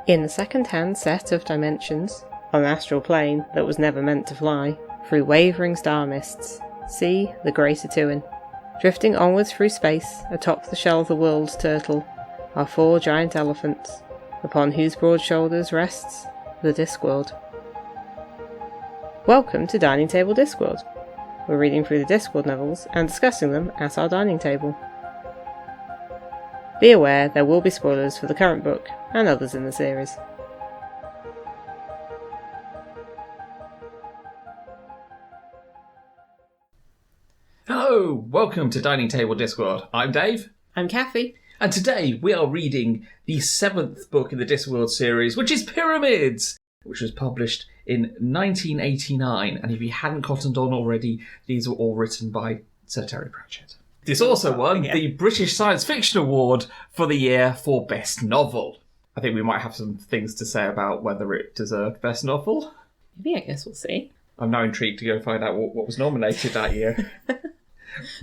In a second-hand set of dimensions, on an astral plane that was never meant to fly, through wavering star mists, see the Grey Satuin. Drifting onwards through space, atop the shell of the world's turtle, are 4 giant elephants, upon whose broad shoulders rests the Discworld. Welcome to Dining Table Discworld. We're reading through the Discworld novels and discussing them at our dining table. Be aware there will be spoilers for the current book and others in the series. Hello, welcome to Dining Table Discworld. I'm Dave. I'm Kathy. And today we are reading the 7th book in the Discworld series, which is Pyramids, which was published in 1989. And if you hadn't cottoned on already, these were all written by Sir Terry Pratchett. This also won the British Science Fiction Award for the year for Best Novel. I think we might have some things to say about whether it deserved Best Novel. Maybe, I guess we'll see. I'm now intrigued to go find out what was nominated that year.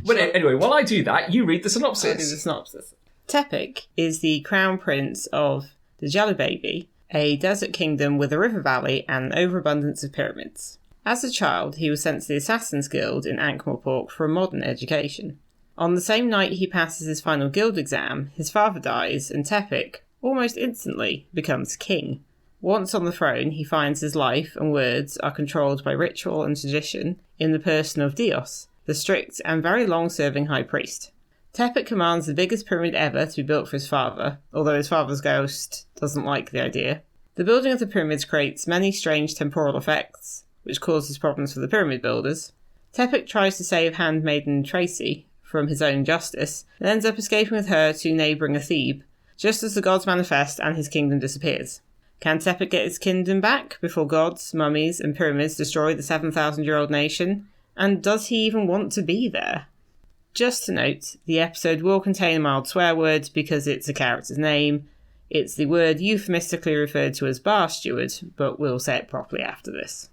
But anyway, while I do that, you read the synopsis. I'll do the synopsis. Tepik is the crown prince of the Jelly Baby, a desert kingdom with a river valley and an overabundance of pyramids. As a child, he was sent to the Assassin's Guild in Ankh-Morpork for a modern education. On the same night he passes his final guild exam, his father dies, and Tepik, almost instantly, becomes king. Once on the throne, he finds his life and words are controlled by ritual and tradition in the person of Dios, the strict and very long-serving high priest. Tepik commands the biggest pyramid ever to be built for his father, although his father's ghost doesn't like the idea. The building of the pyramids creates many strange temporal effects, which causes problems for the pyramid builders. Tepik tries to save handmaiden Tracy from his own justice, and ends up escaping with her to neighbouring Thebe, just as the gods manifest and his kingdom disappears. Can Tepik get his kingdom back before gods, mummies, and pyramids destroy the 7,000-year-old nation? And does he even want to be there? Just to note, the episode will contain a mild swear word because it's a character's name. It's the word euphemistically referred to as bar steward, but we'll say it properly after this.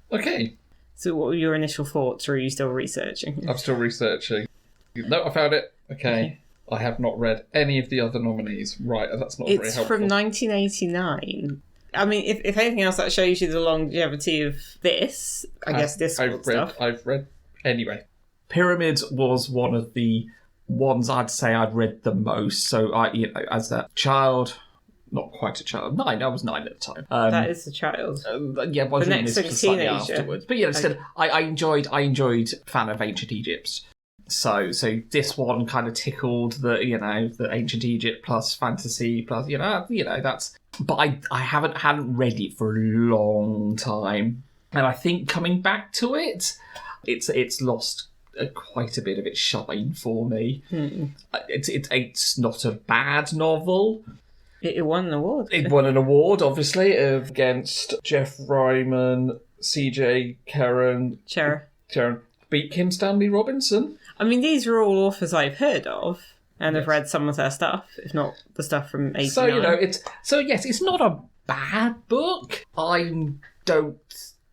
Okay. So what were your initial thoughts, or are you still researching? I'm still researching. No, I found it. Okay. I have not read any of the other nominees. Right, that's not very helpful. It's from 1989. I mean, if anything else, that shows you the longevity of this. I guess Discworld stuff. I've read... Anyway. Pyramids was one of the ones I'd say I'd read the most. So, as a child... Not quite a child. 9. I was 9 at the time. That is a child. Yeah, the next thing, teenager. Afterwards. But yeah, still, I enjoyed Fan of Ancient Egypt. So this one kind of tickled the ancient Egypt plus fantasy plus that's. But I hadn't read it for a long time, and I think coming back to it, it's lost quite a bit of its shine for me. It's not a bad novel. It won an award. It won an award, obviously, against Jeff Ryman, C.J. Karen. Beat Kim Stanley Robinson. I mean, these are all authors I've heard of, and I've read some of their stuff, if not the stuff from 89. So it's not a bad book. I don't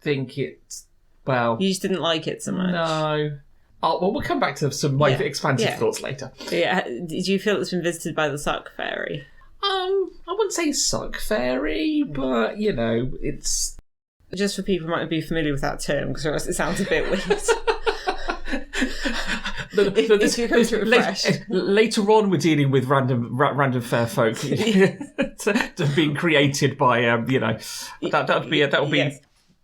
think it's, well... You just didn't like it so much? No. We'll come back to some my expansive thoughts later. Yeah. Did you feel it's been visited by the Suck Fairy? I wouldn't say Suck Fairy, but, it's... Just for people who might not be familiar with that term, because it sounds a bit weird. Later on, we're dealing with random fair folk being created by that'll be.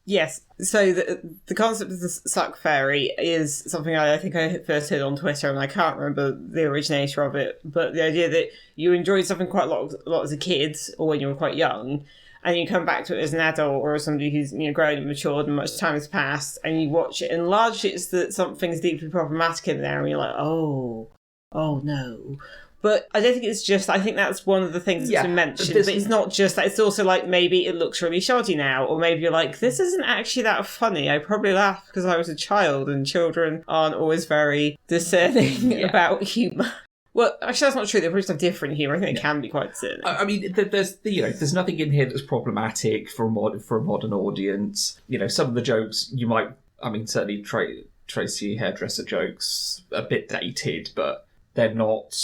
Yes. So the concept of the Suck Fairy is something I think I first heard on Twitter, and I can't remember the originator of it. But the idea that you enjoyed something quite a lot as a kid, or when you were quite young, and you come back to it as an adult or as somebody who's grown and matured and much time has passed, and you watch it, and largely it's that something's deeply problematic in there, and you're like, oh no. But I don't think it's just... I think that's one of the things that's been mentioned, but it's not just that. It's also like, maybe it looks really shoddy now, or maybe you're like, this isn't actually that funny. I probably laughed because I was a child, and children aren't always very discerning about humour. Well, actually, that's not true. They probably just have different humour. I think it can be quite discerning. I mean, there's nothing in here that's problematic for a modern audience. Some of the jokes you might... I mean, certainly Tracy hairdresser jokes a bit dated, but they're not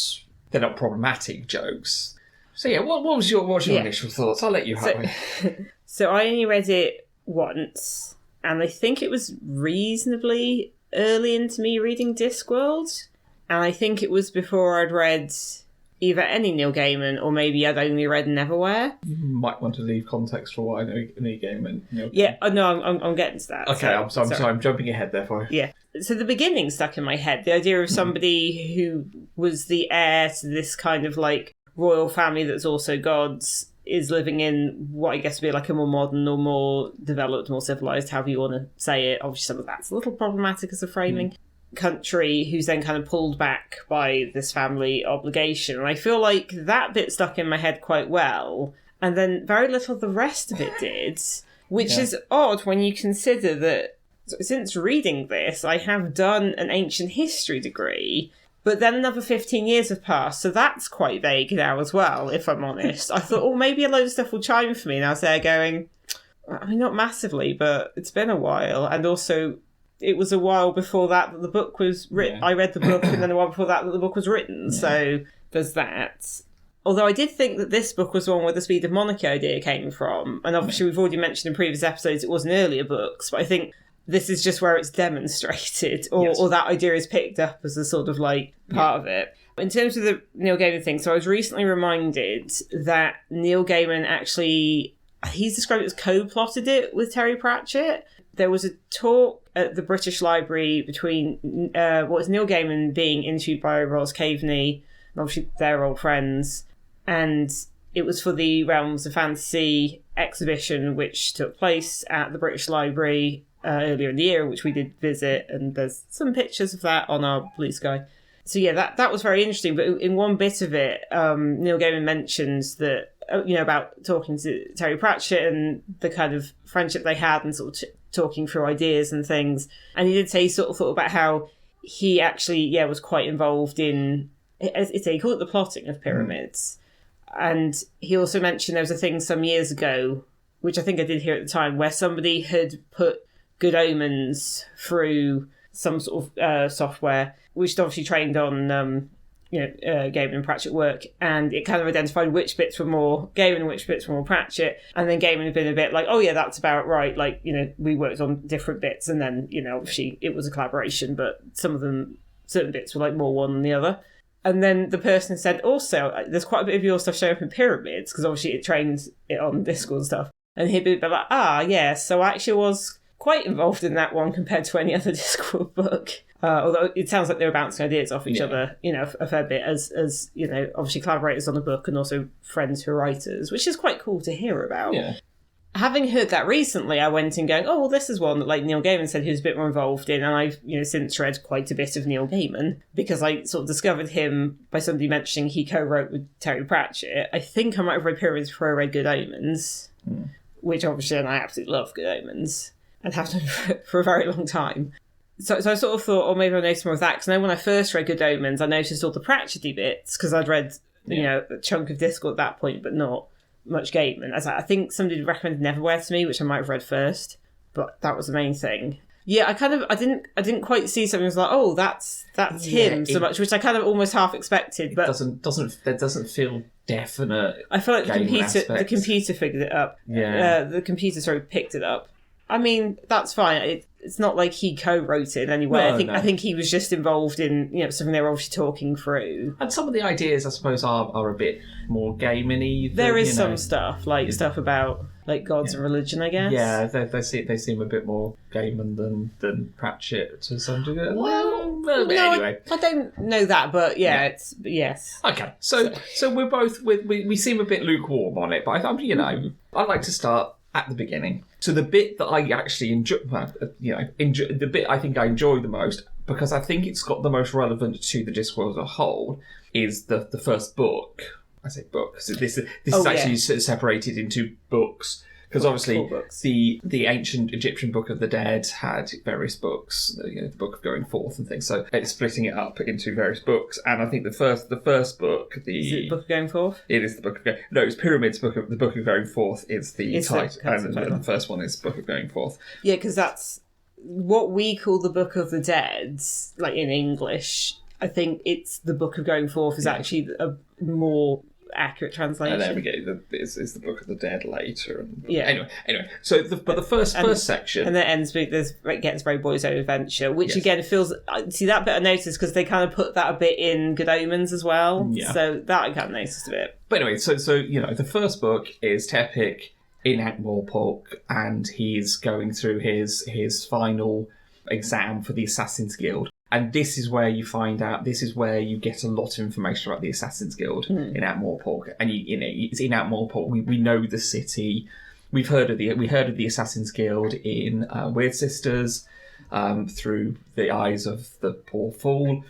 problematic jokes. So yeah, what was your initial thoughts? I'll let you have it. So I only read it once, and I think it was reasonably early into me reading Discworld, and I think it was before I'd read either any Neil Gaiman or maybe I'd only read Neverwhere. You might want to leave context for why I know Neil Gaiman. Yeah, no, I'm getting to that. Okay, I'm sorry, I'm jumping ahead there for you. Yeah. So the beginning stuck in my head, the idea of somebody who was the heir to this kind of like royal family that's also gods is living in what I guess would be like a more modern or more developed, more civilized, however you want to say it. Obviously some of that's a little problematic as a framing. Country who's then kind of pulled back by this family obligation. And I feel like that bit stuck in my head quite well. And then very little of the rest of it did, which is odd when you consider that since reading this, I have done an ancient history degree, but then another 15 years have passed, so that's quite vague now as well, if I'm honest. I thought, oh, maybe a load of stuff will chime for me, and I was there going, I mean, not massively, but it's been a while, and also it was a while before that the book was written. Yeah. I read the book, and then a while before that the book was written, so there's that. Although I did think that this book was one where the speed of monarchy idea came from, and obviously we've already mentioned in previous episodes it was in earlier books, but I think this is just where it's demonstrated, or that idea is picked up as a sort of like part of it. In terms of the Neil Gaiman thing, so I was recently reminded that Neil Gaiman actually, he's described it as co-plotted it with Terry Pratchett. There was a talk at the British Library between what was Neil Gaiman being interviewed by Ros Caveney, and obviously they're old friends, and it was for the Realms of Fantasy exhibition which took place at the British Library earlier in the year, which we did visit, and there's some pictures of that on our BlueSky. So yeah, that was very interesting. But in one bit of it, Neil Gaiman mentions that, about talking to Terry Pratchett and the kind of friendship they had and sort of talking through ideas and things. And he did say he sort of thought about how he actually, was quite involved in, he called it the plotting of pyramids. And he also mentioned there was a thing some years ago, which I think I did hear at the time, where somebody had put Good Omens through some sort of software, which obviously trained on, Gaiman and Pratchett work, and it kind of identified which bits were more Gaiman and which bits were more Pratchett, and then Gaiman had been a bit like, oh yeah, that's about right, like, we worked on different bits, and then, obviously it was a collaboration, but certain bits were like more one than the other. And then the person said, also, there's quite a bit of your stuff showing up in pyramids, because obviously it trains it on Discworld and stuff, and he'd be like, so I actually was quite involved in that one compared to any other Discworld book. Although it sounds like they were bouncing ideas off each other, a fair bit as obviously collaborators on the book and also friends who are writers, which is quite cool to hear about. Yeah. Having heard that recently, I went and going, oh, well, this is one that like Neil Gaiman said he was a bit more involved in, and I've since read quite a bit of Neil Gaiman because I sort of discovered him by somebody mentioning he co-wrote with Terry Pratchett. I think I might have read Pyramids before I read Good Omens, which obviously, and I absolutely love Good Omens and have done for a very long time. So I sort of thought, oh, maybe I'll notice more of that. Because I know when I first read Good Omens, I noticed all the Pratchett-y bits, because I'd read, a chunk of Discworld at that point, but not much Gaiman. I think somebody recommended Neverwhere to me, which I might have read first, but that was the main thing. Yeah, I didn't quite see something that was like, oh, that's him so much, which I kind of almost half expected. But it doesn't feel definite. I feel like the computer figured it up. Yeah, the computer picked it up. I mean, that's fine. It's not like he co-wrote it in any way. I think he was just involved in something they were obviously talking through. And some of the ideas, I suppose, are a bit more gaming-y. There is some stuff stuff about like gods and religion, I guess. Yeah, they seem a bit more Gaiman than Pratchett to some degree. Anyway, I don't know that, but it's yes. Okay, so we're both we seem a bit lukewarm on it, but I'd like to start at the beginning. So the bit that I actually enjoy, the bit I think I enjoy the most, because I think it's got the most relevant to the Discworld as a whole, is the first book. I say book, because this is actually separated into books. Because obviously the ancient Egyptian Book of the Dead had various books, the Book of Going Forth and things. So it's splitting it up into various books. And I think the first book, is it the Book of Going Forth? It is the Book of Going. No, it's Pyramids. The Book of Going Forth is the title, and the first one is Book of Going Forth. Yeah, because that's what we call the Book of the Dead, like in English. I think it's the Book of Going Forth is actually a more accurate translation. And there we go. Is the Book of the Dead later? And, Yeah. Anyway. So the first section, and then it ends with it gets very boy's own adventure, which Yes. again feels. See that bit I noticed because they kind of put that a bit in Good Omens as well. Yeah. So that I kind of noticed a bit. But anyway, so the first book is Tepic in Ankh-Morpork, and he's going through his final exam for the Assassin's Guild. And this is where you find out. This is where you get a lot of information about the Assassin's Guild in Ankh-Morpork. And it's in Ankh-Morpork. We know the city. We heard of the Assassin's Guild in Weird Sisters through the eyes of the poor fool.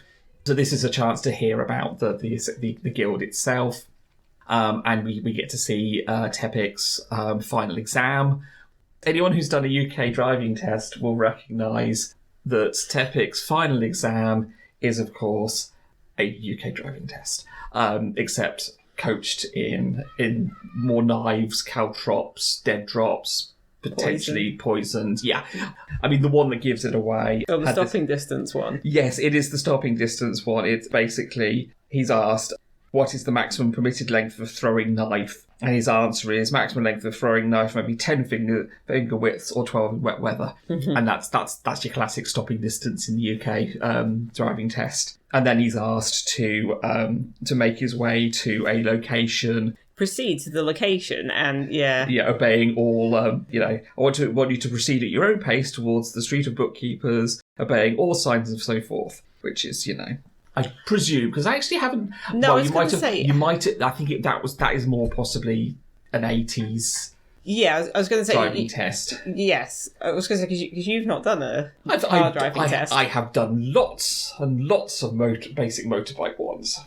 So this is a chance to hear about the guild itself. And we get to see Tepic's final exam. Anyone who's done a UK driving test will recognise that Tepic's final exam is, of course, a UK driving test, except coached in more knives, caltrops, dead drops, potentially poisoned. Yeah. I mean, the one that gives it away... Oh, the stopping distance one. Yes, it is the stopping distance one. It's basically, he's asked, what is the maximum permitted length of a throwing knife? And his answer is, maximum length of a throwing knife might be 10 finger widths or 12 in wet weather. Mm-hmm. And that's your classic stopping distance in the UK driving test. And then he's asked to make his way to a location... Proceed to the location and obeying all I want you to proceed at your own pace towards the street of bookkeepers, obeying all signs and so forth, which is I presume, because I actually haven't. No, well, you might have. I think that is more possibly an 80s. Yeah, I was going to say driving test. Yes, I was going to say because you've not done a car driving test. I have done lots and lots of basic motorbike ones.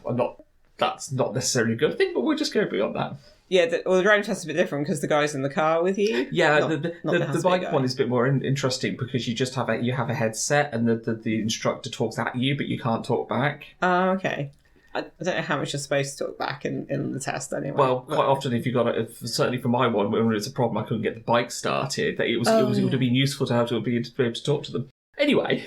That's not necessarily a good thing, but we'll just go beyond that. Yeah, the driving test is a bit different because the guy's in the car with you. Yeah, the bike one is a bit more interesting because you just have a headset and the instructor talks at you, but you can't talk back. Oh, okay. I don't know how much you're supposed to talk back in the test anyway. Well, quite often if you got it, certainly for my one, when it's a problem, I couldn't get the bike started. It would have been useful to be able to talk to them. Anyway,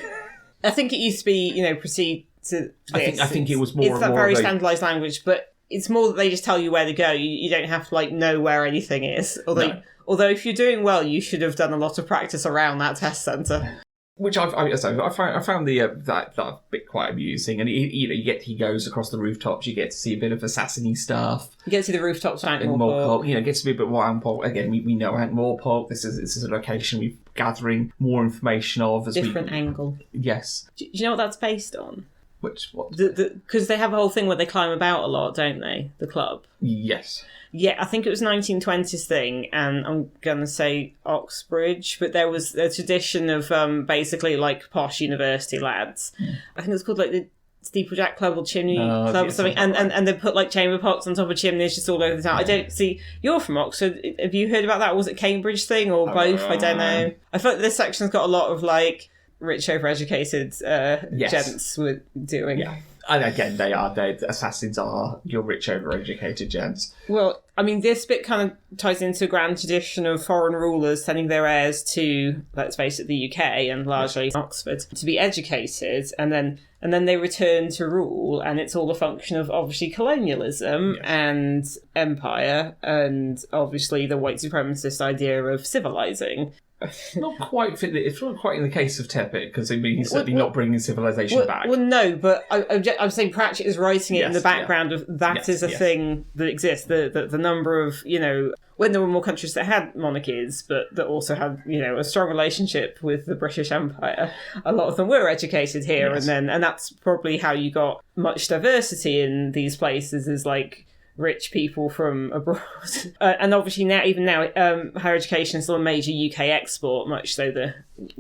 I think it used to be proceed to this. I think it was more. It's that very standardised language, but it's more that they just tell you where to go. You don't have to know where anything is. Although if you're doing well, you should have done a lot of practice around that test centre. Which I found that bit quite amusing, and he goes across the rooftops. You get to see a bit of assassin-y stuff. You get to see the rooftops of Ankh-Morpork. Gets to be a bit more Ankh-Morpork. Again, we know Ankh-Morpork. This is a location we're gathering more information of as different angle. Yes. Do you know what that's based on? What? Because they have a whole thing where they climb about a lot, don't they? The club. Yes. Yeah, I think it was 1920s thing, and I'm going to say Oxbridge, but there was a tradition of basically posh university lads. Mm. I think it was called the Steeplejack Club or Chimney Club or something, and they put chamber pots on top of chimneys just all over the town. I don't see. You're from Oxford. Have you heard about that? Was it Cambridge thing or both? I don't know. I feel like this section's got a lot of rich overeducated gents were doing. Yeah. And again, assassins are your rich overeducated gents. Well, I mean, this bit kind of ties into a grand tradition of foreign rulers sending their heirs to, let's face it, the UK and largely Oxford to be educated, and then they return to rule, and it's all a function of obviously colonialism and empire, and obviously the white supremacist idea of civilizing. Not quite. It's not quite in the case of Tepic, because he's certainly not bringing civilization back. Well, no, but I'm saying Pratchett is writing it in the background of that is a thing that exists. The number of when there were more countries that had monarchies, but that also had a strong relationship with the British Empire. A lot of them were educated here, and that's probably how you got much diversity in these places. Is rich people from abroad. And obviously even now, higher education is still a major UK export, much so the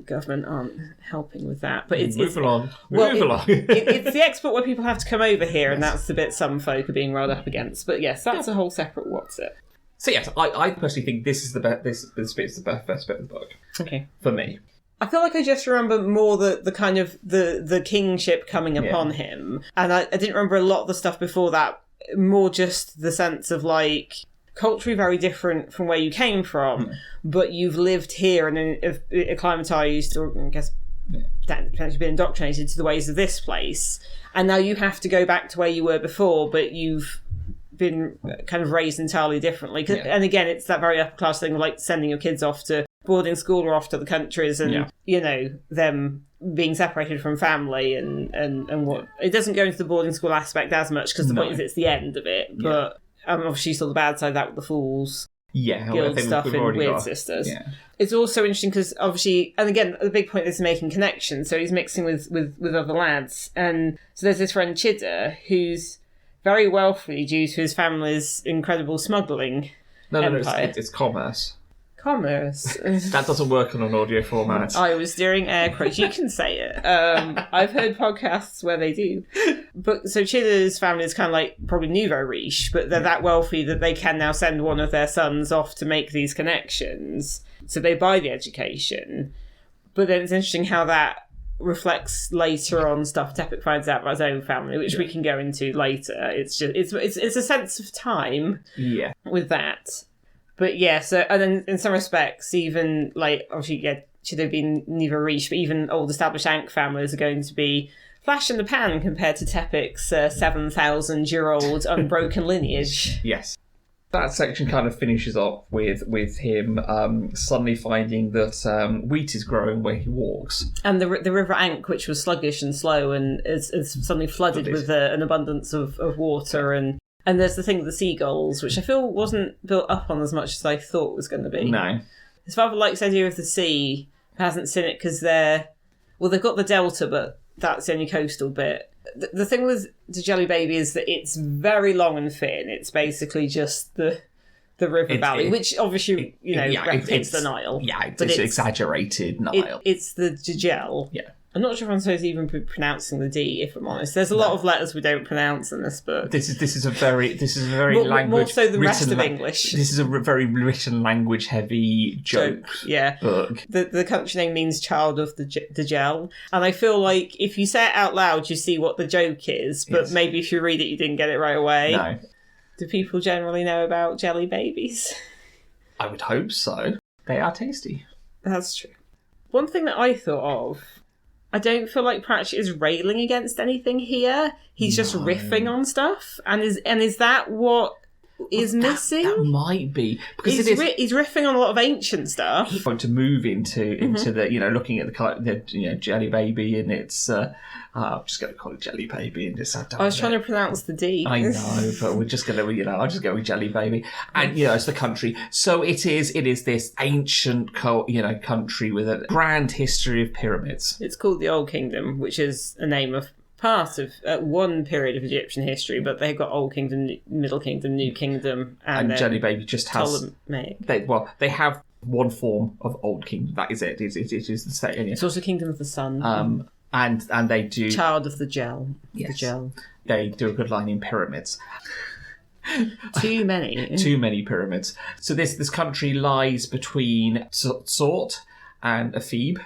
government aren't helping with that. But Move along. It's the export where people have to come over here, and that's the bit some folk are being rolled up against. But yes, that's a whole separate what's it. So yes, I personally think this is the best. This bit is the best bit of the book. Okay. For me. I feel like I just remember more the kind of the kingship coming upon him, and I didn't remember a lot of the stuff before that. More just the sense of culturally very different from where you came from, but you've lived here and acclimatized, or I guess potentially been indoctrinated to the ways of this place, and now you have to go back to where you were before, but you've been kind of raised entirely differently. And again, it's that very upper class thing of like sending your kids off to boarding school or off to the countries and, you know, them being separated from family and what... It doesn't go into the boarding school aspect as much because the point is it's the end of it. But obviously you saw the bad side of that with the Fools. Yeah, Guild stuff in Weird Sisters. Yeah. It's also interesting because obviously, and again, the big point is making connections. So he's mixing with other lads. And so there's this friend Chidder who's very wealthy due to his family's incredible smuggling empire. It's commerce. Commerce. That doesn't work on an audio format. I was doing air quotes. You can say it. I've heard podcasts where they do. But so Chidder's family is kind of like probably nouveau riche, but they're that wealthy that they can now send one of their sons off to make these connections. So they buy the education. But then it's interesting how that reflects later on stuff Tepic finds out about his own family, which we can go into later. It's just it's a sense of time with that. But yeah, so, and then in some respects, even, like, obviously, should have been nouveau riche, but even old established Ankh families are going to be flash in the pan compared to Tepic's 7,000-year-old unbroken lineage. Yes. That section kind of finishes off with him suddenly finding that wheat is growing where he walks. And the River Ankh, which was sluggish and slow and is suddenly flooded with an abundance of water and there's the thing with the seagulls, which I feel wasn't built up on as much as I thought it was going to be. No. His father likes the idea of the sea, hasn't seen it because they've got the delta, but that's the only coastal bit. The thing with the Jelly Baby is that it's very long and thin. It's basically just the river valley, which obviously, it's the Nile. Yeah, it's exaggerated Nile. It's the Jejel. Yeah. I'm not sure if I'm supposed to even be pronouncing the D, if I'm honest. There's a lot of letters we don't pronounce in this book. This is a very language more so than the rest of English. This is a very written language heavy joke. Book. The country name means child of the Djel, and I feel like if you say it out loud, you see what the joke is. But maybe if you read it, you didn't get it right away. No. Do people generally know about jelly babies? I would hope so. They are tasty. That's true. One thing that I thought of. I don't feel like Pratchett is railing against anything here. He's just riffing on stuff. And is that what is missing? That might be. Because he's riffing on a lot of ancient stuff. He's going to move into the, looking at the Jelly Baby and it's... I'm just going to call it Jelly Baby and just... I was trying to pronounce the D. I know, but we're just going to, I'll just go with Jelly Baby. And, it's the country. So it is this ancient, country with a grand history of pyramids. It's called the Old Kingdom, which is a name of part of one period of Egyptian history, but they've got Old Kingdom, Middle Kingdom, New Kingdom, and Jelly Baby just has... Ptolemaic. They have one form of Old Kingdom. That is it. It is the same. It's also Kingdom of the Sun. And they do... Child of the Gel. Yes. The Gel. They do a good line in pyramids. Too many. Too many pyramids. So this country lies between Sort and Ephebe.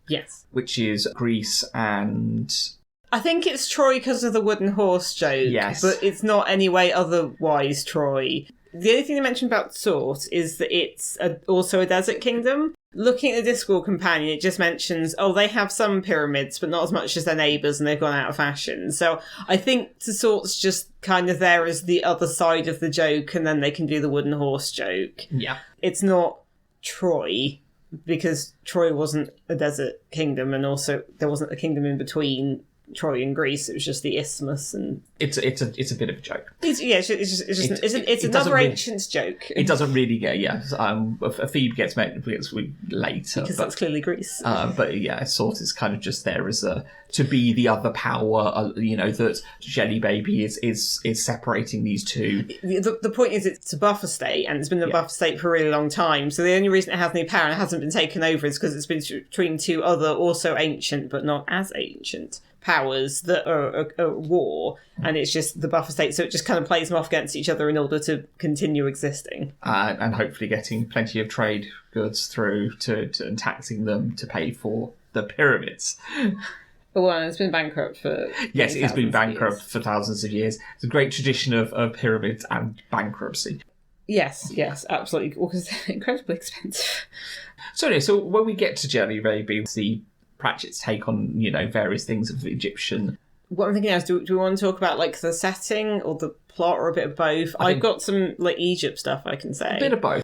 Yes. Which is Greece and... I think it's Troy because of the wooden horse joke. Yes. But it's not anyway otherwise Troy. The only thing they mentioned about Sort is that it's also a desert kingdom. Looking at the Discworld companion, it just mentions, they have some pyramids, but not as much as their neighbours, and they've gone out of fashion. So I think the Sort's just kind of there as the other side of the joke, and then they can do the wooden horse joke. Yeah. It's not Troy, because Troy wasn't a desert kingdom, and also there wasn't a kingdom in between Troy and Greece. It was just the isthmus, and it's a bit of a joke. It's another ancient joke. It doesn't really get Ephebe gets later because that's clearly Greece. But Sort is kind of just there as to be the other power. That Jelly Baby is separating these two. The point is, it's a buffer state, and it's been a buffer state for a really long time. So the only reason it has any power and it hasn't been taken over is because it's been between two other also ancient but not as ancient powers that are at war, and it's just the buffer state, so it just kind of plays them off against each other in order to continue existing. And hopefully getting plenty of trade goods through and taxing them to pay for the pyramids. Well, it's been bankrupt for... Yes, it's been bankrupt for thousands of years. It's a great tradition of pyramids and bankruptcy. Yes, absolutely, because they're incredibly expensive. So when we get to Jelly Baby, the Pratchett's take on, various things of Egyptian what I'm thinking now is, do we want to talk about like the setting or the plot or a bit of both? I've got some like Egypt stuff I can say. A bit of both.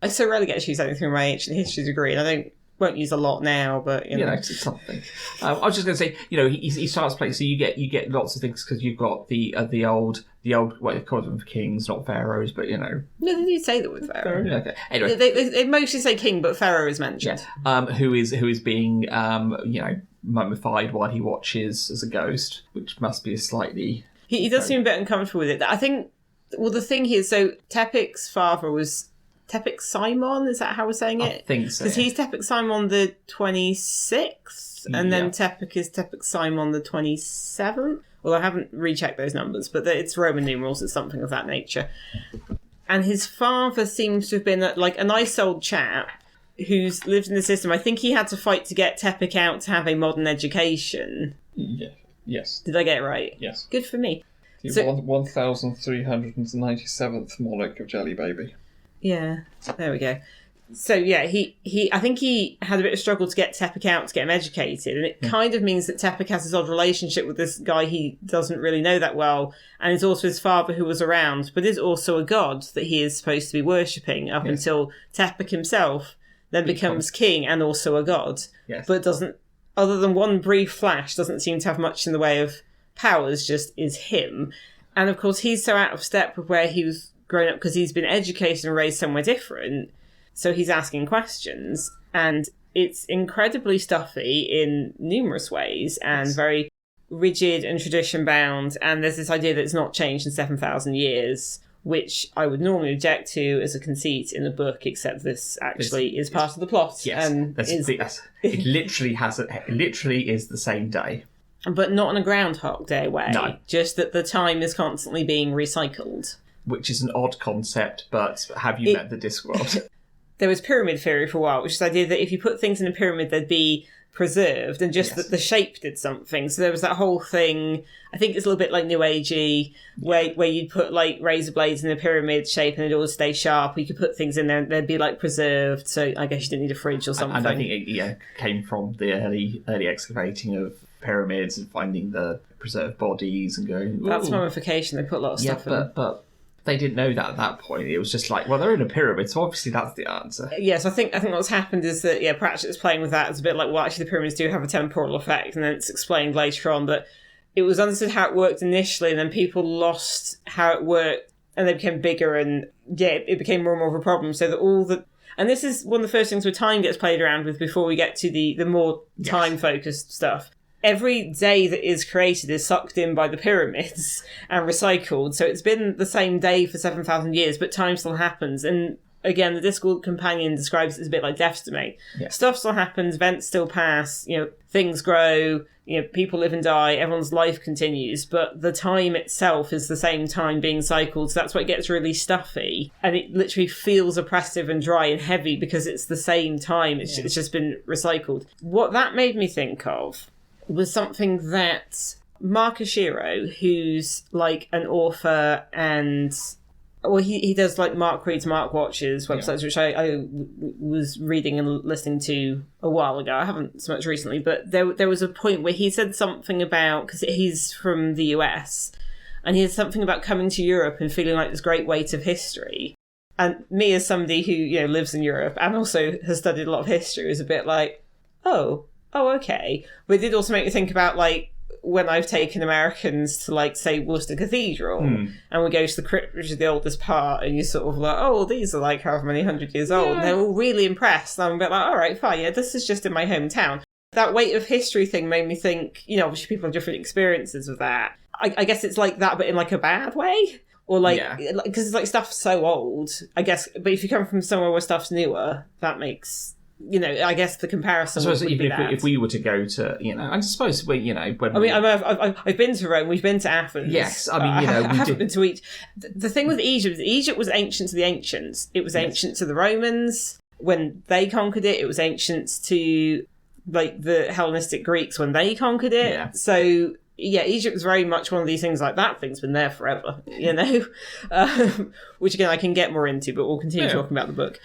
I so rarely get to use anything from my ancient history degree, and I won't use a lot now, but you know, it's something. I was just going to say, he starts playing, so you get lots of things because you've got the old what they call them kings, not pharaohs, but No, they do say that with pharaoh. Okay. Anyway, they mostly say king, but pharaoh is mentioned. Yeah. Who is being mummified while he watches as a ghost, which must be a slightly. He does seem a bit uncomfortable with it. I think. Well, the thing is, so Tepic's father was. Tepic Simon, is that how we're saying it? I think so. Because he's Tepic Simon the 26th, and then Tepic is Tepic Simon the 27th. Well, I haven't rechecked those numbers, but it's Roman numerals, it's something of that nature. And his father seems to have been like a nice old chap who's lived in the system. I think he had to fight to get Tepic out to have a modern education. Yeah. Yes. Did I get it right? Yes. Good for me. The 1397th monarch of Jelly Baby. Yeah, there we go. So yeah, I think he had a bit of struggle to get Tepic out to get him educated, and it kind of means that Tepic has this odd relationship with this guy he doesn't really know that well, and is also his father who was around, but is also a god that he is supposed to be worshipping up until Tepic himself then becomes king and also a god, but doesn't, other than one brief flash, doesn't seem to have much in the way of powers, just is him. And of course he's so out of step with where he was grown up because he's been educated and raised somewhere different, so he's asking questions, and it's incredibly stuffy in numerous ways and very rigid and tradition bound, and there's this idea that it's not changed in 7,000 years, which I would normally object to as a conceit in a book, except this actually is part of the plot. Yes, it literally is the same day. But not in a Groundhog Day way. No. Just that the time is constantly being recycled. Which is an odd concept, but have you met the Discworld? There was pyramid theory for a while, which is the idea that if you put things in a pyramid, they'd be preserved, and just that the shape did something. So there was that whole thing, I think it's a little bit like New Agey, where you'd put like razor blades in a pyramid shape and it'd all stay sharp. You could put things in there and they'd be like preserved, so I guess you didn't need a fridge or something. And I think it came from the early excavating of pyramids and finding the preserved bodies and going... Ooh. That's mummification, they put a lot of stuff in. But they didn't know that at that point. It was just like, well, they're in a pyramid, so obviously that's the answer. Yes, I think what's happened is that, Pratchett is playing with that. It's a bit like, well, actually the pyramids do have a temporal effect, and then it's explained later on that it was understood how it worked initially, and then people lost how it worked, and they became bigger, and it became more and more of a problem, so that and this is one of the first things where time gets played around with before we get to the more time-focused stuff. Every day that is created is sucked in by the pyramids and recycled. So it's been the same day for 7,000 years, but time still happens. And again, the Discworld Companion describes it as a bit like Death's Domain. Yeah. Stuff still happens, events still pass, things grow, people live and die, everyone's life continues, but the time itself is the same time being cycled. So that's why it gets really stuffy. And it literally feels oppressive and dry and heavy because it's the same time. It's just been recycled. What that made me think of was something that Mark Ashiro, who's like an author and he does like Mark Reads, Mark Watches websites, which I was reading and listening to a while ago. I haven't so much recently, but there was a point where he said something about, because he's from the US, and he had something about coming to Europe and feeling like this great weight of history. And me as somebody who lives in Europe and also has studied a lot of history was a bit like, oh, okay. But it did also make me think about, like, when I've taken Americans to, like, say, Worcester Cathedral, and we go to the crypt, which is the oldest part, and you're sort of like, oh, these are, like, however many 100 years old, and they're all really impressed. And I'm a bit like, all right, fine, this is just in my hometown. That weight of history thing made me think, obviously people have different experiences with that. I guess it's like that, but in, like, a bad way. Or, like, because it's, like, stuff's so old, I guess. But if you come from somewhere where stuff's newer, that makes... I guess the comparison. I suppose even if we were to go to, I suppose when I've been to Rome, we've been to Athens. Yes, I haven't been to each. The thing with Egypt was ancient to the ancients. It was ancient to the Romans when they conquered it. It was ancient to like the Hellenistic Greeks when they conquered it. Yeah. So Egypt was very much one of these things like that thing's been there forever, which again I can get more into, but we'll continue talking about the book.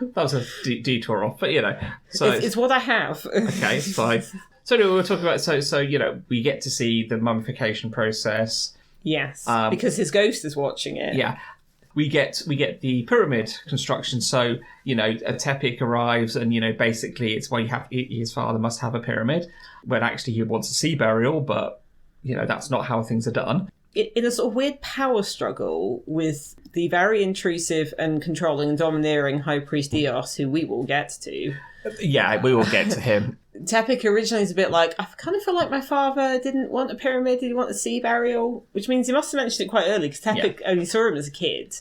That was a detour off, but so it's what I have. Okay, it's fine. So we were talking about we get to see the mummification process. Yes, because his ghost is watching it. Yeah. We get the pyramid construction. So, a Tepik arrives and, basically it's why his father must have a pyramid when actually he wants a sea burial, but, that's not how things are done. In a sort of weird power struggle with the very intrusive and controlling and domineering High Priest Eos, who we will get to. Yeah, we will get to him. Tepik originally is a bit like, I kind of feel like my father didn't want a pyramid, did he want a sea burial? Which means he must have mentioned it quite early, because Tepik only saw him as a kid.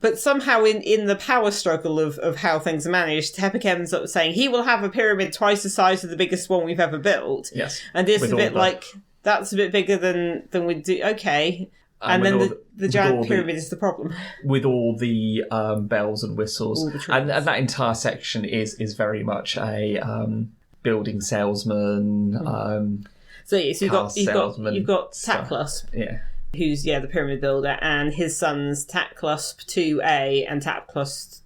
But somehow in the power struggle of how things are managed, Tepik ends up saying he will have a pyramid twice the size of the biggest one we've ever built. Yes. And it's a bit like, that's a bit bigger than we'd do. Okay. And then the giant pyramid is the problem. With all the bells and whistles. And that entire section is very much a building salesman, so you've got Taklusp, who's the pyramid builder, and his sons Taklusp 2A and Taklusp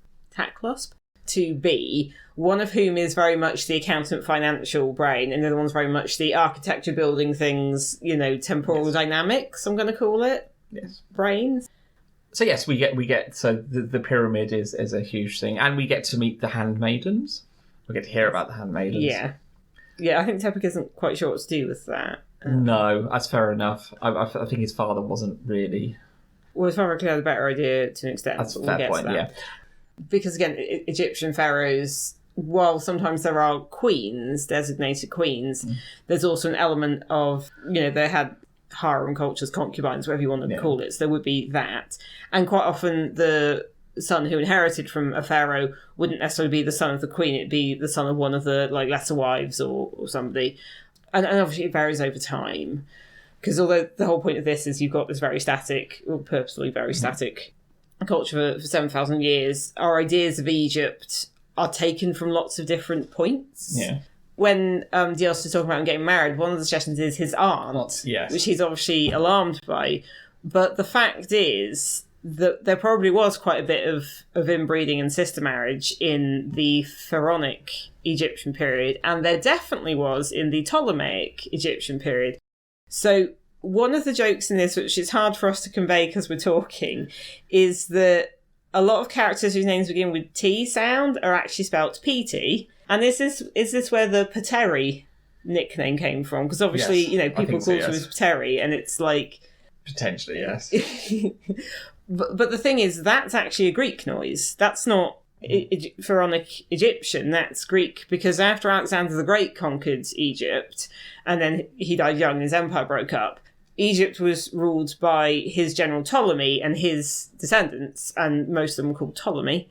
2B, one of whom is very much the accountant financial brain, and the other one's very much the architecture building things, temporal dynamics, I'm going to call it. Yes. Brains. So yes, we get so the pyramid is a huge thing, and we get to meet the handmaidens. We get to hear about the handmaidens. Yeah, I think Tepik isn't quite sure what to do with that. No, that's fair enough. I think his father wasn't really... Well, his father clearly had a better idea to an extent. That's a fair point, yeah. Because, again, Egyptian pharaohs, while sometimes there are queens, designated queens, there's also an element of, they had harem cultures, concubines, whatever you want to call it. So there would be that. And quite often the son who inherited from a pharaoh wouldn't necessarily be the son of the queen, it'd be the son of one of the lesser wives or somebody. And obviously it varies over time, because although the whole point of this is you've got this very static, or purposely very static culture for 7,000 years, our ideas of Egypt are taken from lots of different points. Yeah. When Dios is talking about him getting married, one of the suggestions is his aunt, which he's obviously alarmed by. But the fact is that there probably was quite a bit of inbreeding and sister marriage in the pharaonic Egyptian period, and there definitely was in the Ptolemaic Egyptian period. So one of the jokes in this, which is hard for us to convey because we're talking, is that a lot of characters whose names begin with T sound are actually spelt PT. And is this where the Pateri nickname came from? Because obviously, people call him as Pateri, and it's like... Potentially, yes. But the thing is, that's actually a Greek noise. That's not pharaonic Egyptian, that's Greek, because after Alexander the Great conquered Egypt, and then he died young and his empire broke up, Egypt was ruled by his general Ptolemy and his descendants, and most of them were called Ptolemy,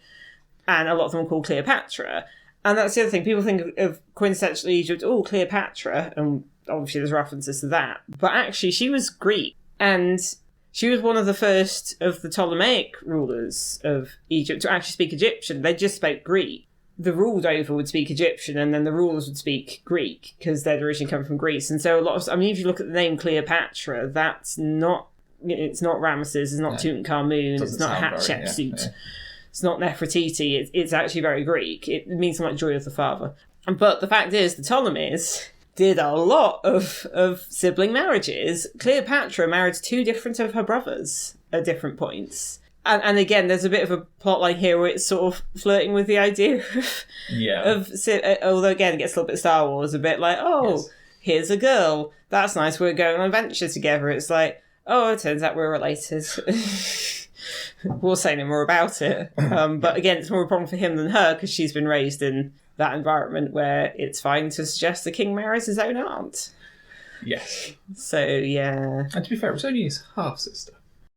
and a lot of them were called Cleopatra. And that's the other thing, people think of quintessential Egypt, Cleopatra, and obviously there's references to that, but actually she was Greek, and she was one of the first of the Ptolemaic rulers of Egypt to actually speak Egyptian. They just spoke Greek. The ruled over would speak Egyptian, and then the rulers would speak Greek, because they'd originally come from Greece. And so if you look at the name Cleopatra, that's not, it's not Ramesses, it's not Tutankhamun, it's not Hatshepsut, it's not Nefertiti, it's actually very Greek. It means something like joy of the father. But the fact is, the Ptolemies did a lot of sibling marriages. Cleopatra married two different of her brothers at different points. And again, there's a bit of a plotline here where it's sort of flirting with the idea although again, it gets a little bit Star Wars, a bit like, here's a girl. That's nice, we're going on an adventure together. It's like, it turns out we're related. We'll say no more about it. But again, it's more a problem for him than her, because she's been raised in that environment where it's fine to suggest the king marries his own aunt. Yes. So, yeah. And to be fair, it was only his half-sister.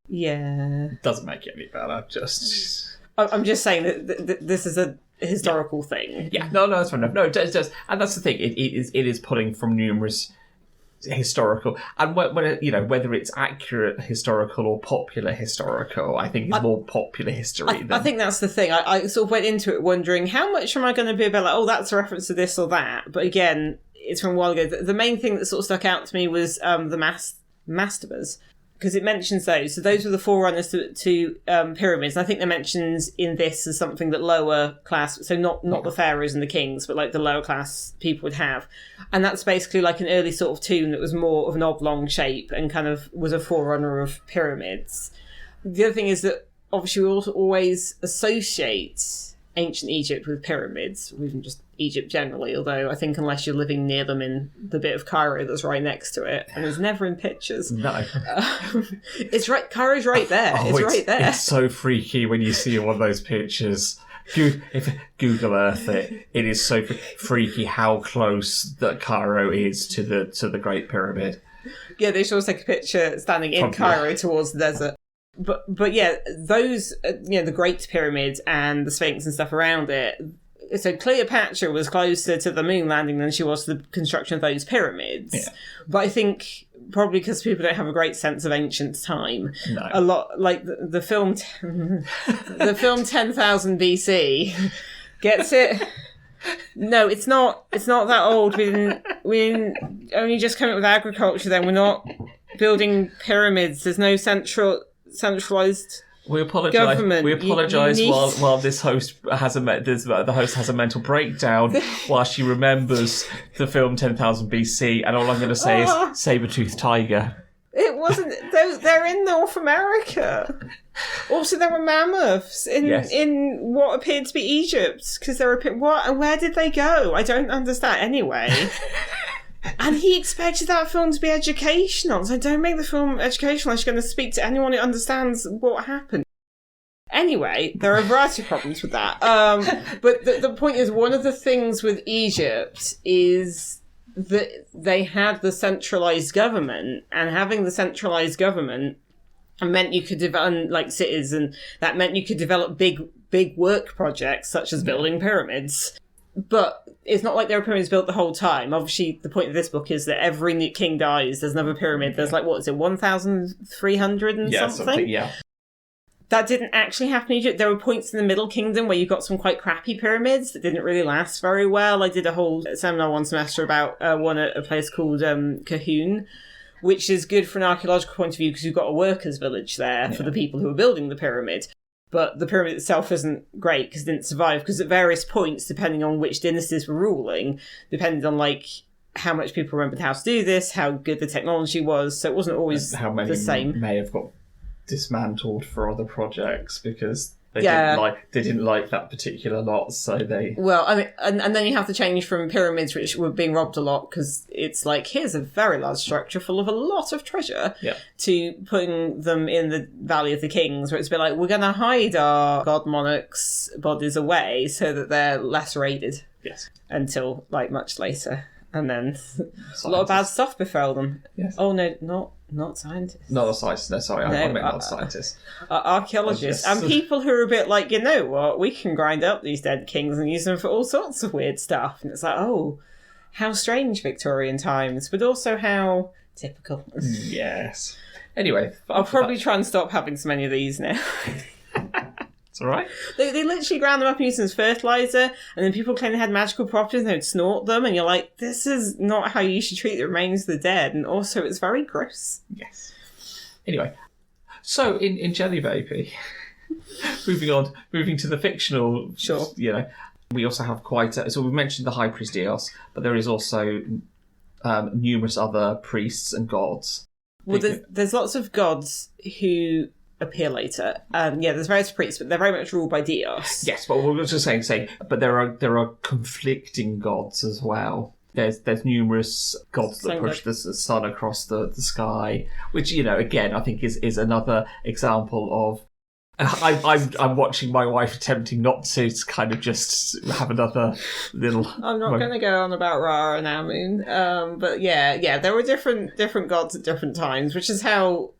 Yeah. Doesn't make it any better, just... I'm just saying that this is a historical thing. Yeah, no, that's fair enough. No, it does. And that's the thing, it is pulling from numerous historical, and whether it's accurate historical or popular historical, I think it's more popular history. I think that's the thing. I sort of went into it wondering how much am I going to be about, like, that's a reference to this or that. But again, it's from a while ago. The main thing that sort of stuck out to me was the mastabas. because it mentions those. So those were the forerunners to pyramids. And I think they mentions in this as something that lower class, so not the pharaohs and the kings, but like the lower class people would have. And that's basically like an early sort of tomb that was more of an oblong shape and kind of was a forerunner of pyramids. The other thing is that obviously we also always associate ancient Egypt with pyramids, or even just Egypt generally, although I think unless you're living near them in the bit of Cairo that's right next to it, and it's never in pictures. No. It's right, Cairo's right there. It's right there. It's so freaky when you see one of those pictures. If Google Earth it is so freaky how close that Cairo is to the Great Pyramid. Yeah, they should always take a picture standing in Cairo towards the desert. But yeah, those, the Great Pyramids and the Sphinx and stuff around it. So Cleopatra was closer to the moon landing than she was to the construction of those pyramids. Yeah. But I think probably because people don't have a great sense of ancient time. No. A lot, like the film, the film 10,000 BC gets it. No, it's not that old. We didn't only just come up with agriculture. Then we're not building pyramids. There's no centralized. We apologise. We apologise while this host has the host has a mental breakdown while she remembers the film 10,000 BC, and all I'm going to say is saber-toothed tiger. It wasn't. They're in North America. Also, there were mammoths in what appeared to be Egypt because there were what and where did they go? I don't understand. Anyway. And he expected that film to be educational. So don't make the film educational unless you're going to speak to anyone who understands what happened. Anyway, there are a variety of problems with that. But the point is, one of the things with Egypt is that they had the centralised government, and having the centralised government meant you could develop, like cities, and that meant you could develop big work projects, such as building pyramids. But it's not like there were pyramids built the whole time. Obviously, the point of this book is that every new king dies, there's another pyramid. There's 1,300 and something? Yeah. That didn't actually happen in Egypt. There were points in the Middle Kingdom where you got some quite crappy pyramids that didn't really last very well. I did a whole seminar one semester about one at a place called Cahoon, which is good from an archaeological point of view because you've got a workers' village there for the people who are building the pyramid. But the pyramid itself isn't great because it didn't survive, because at various points, depending on which dynasties were ruling, depended on how much people remembered how to do this, how good the technology was, so it wasn't always how many the same. May have got dismantled for other projects because they didn't like that particular lot, so they... Well, I mean, and then you have to change from pyramids, which were being robbed a lot, because it's like, here's a very large structure full of a lot of treasure, to putting them in the Valley of the Kings, where it's a bit like, we're going to hide our god monarchs' bodies away so that they're less raided. Yes. Until, much later. And then a lot of bad stuff befell them. Yes. Oh, no, not scientists. Not a scientist, no, sorry, I meant not scientists. Archaeologists. And people who are a bit like, you know what, we can grind up these dead kings and use them for all sorts of weird stuff. And it's like, oh, how strange Victorian times, but also how typical. Yes. Anyway. I'll probably try and stop having so many of these now. It's all right. They literally ground them up and used them as fertiliser, and then people claim they had magical properties and they would snort them, and you're like, this is not how you should treat the remains of the dead, and also it's very gross. Yes. Anyway, so in Jelly Baby, moving to the fictional, sure. We also have so we mentioned the High Priest Dios, but there is also numerous other priests and gods. Well, there's lots of gods who appear later. There's various priests, but they're very much ruled by Dios. Yes, but we were just saying, but there are conflicting gods as well. There's numerous gods that push the sun across the sky, which again I think is another example of. I'm watching my wife attempting not to kind of just have another little. I'm not going to go on about Ra and Amun, but there were different gods at different times, which is how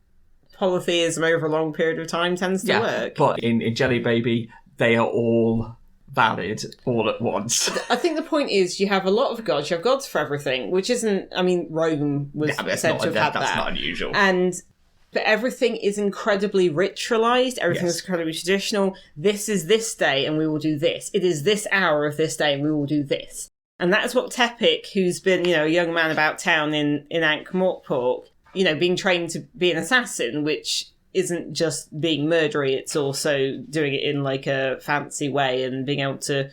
polytheism over a long period of time tends to work. But in Jelly Baby, they are all valid all at once. I think the point is you have a lot of gods. You have gods for everything, which isn't... I mean, Rome was said to have had that. That's not unusual. But everything is incredibly ritualised. Everything is incredibly traditional. This is this day and we will do this. It is this hour of this day and we will do this. And that is what Tepic, who's been, a young man about town in Ankh-Morpork, being trained to be an assassin, which isn't just being murdery, it's also doing it in like a fancy way and being able to,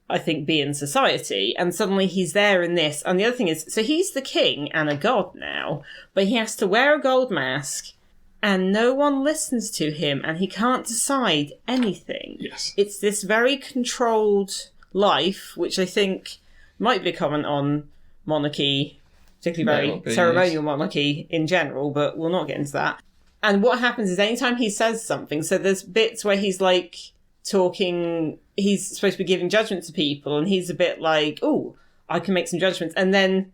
I think, be in society. And suddenly he's there in this. And the other thing is, so he's the king and a god now, but he has to wear a gold mask and no one listens to him and he can't decide anything. Yes. It's this very controlled life, which I think might be a comment on monarchy, particularly very ceremonial monarchy in general, but we'll not get into that. And what happens is anytime he says something, so there's bits where he's like talking, he's supposed to be giving judgment to people, and he's a bit like, oh, I can make some judgments. And then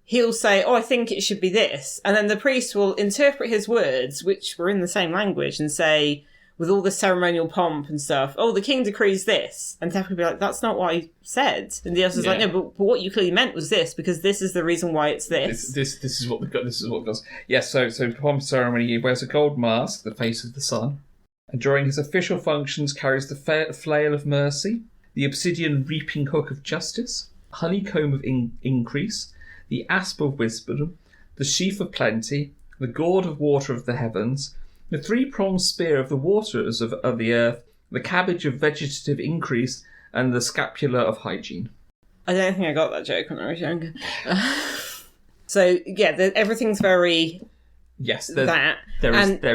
he'll say, oh, I think it should be this. And then the priest will interpret his words, which were in the same language, and say, with all the ceremonial pomp and stuff, oh, the king decrees this. And Tepik will be like, that's not what I said. And the other is like, no, but what you clearly meant was this, because this is the reason why it's this. This is what goes. Yes, so pomp ceremony, he wears a gold mask, the face of the sun, and during his official functions carries the flail of mercy, the obsidian reaping hook of justice, honeycomb of increase, the asp of wisdom, the sheaf of plenty, the gourd of water of the heavens, the three-pronged spear of the waters of the earth, the cabbage of vegetative increase, and the scapula of hygiene. I don't think I got that joke when I was younger. So, yeah, everything's very... Yes, there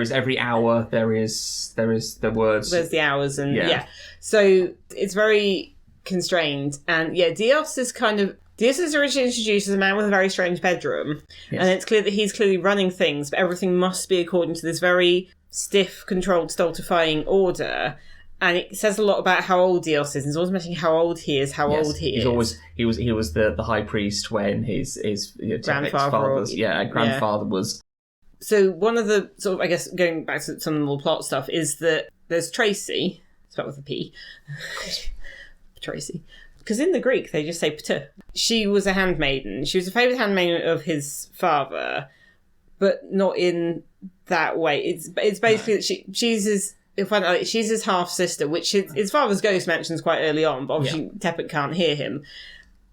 is every hour, there is the words. There's the hours, and yeah. So, it's very constrained, and yeah, Dios is originally introduced as a man with a very strange bedroom. Yes. And it's clear that he's clearly running things, but everything must be according to this very stiff, controlled, stultifying order. And it says a lot about how old Dios is. He's always mentioning how old he is, old he is. He was the high priest when his grandfather was. So one of the sort of, I guess, going back to some of the more plot stuff, is that there's Tracy, spelled with a P. Tracy. Because in the Greek, they just say Ptu. She was a handmaiden. She was a favoured handmaiden of his father, but not in that way. It's basically that she's his half-sister, which his father's ghost mentions quite early on, but obviously Tepik can't hear him.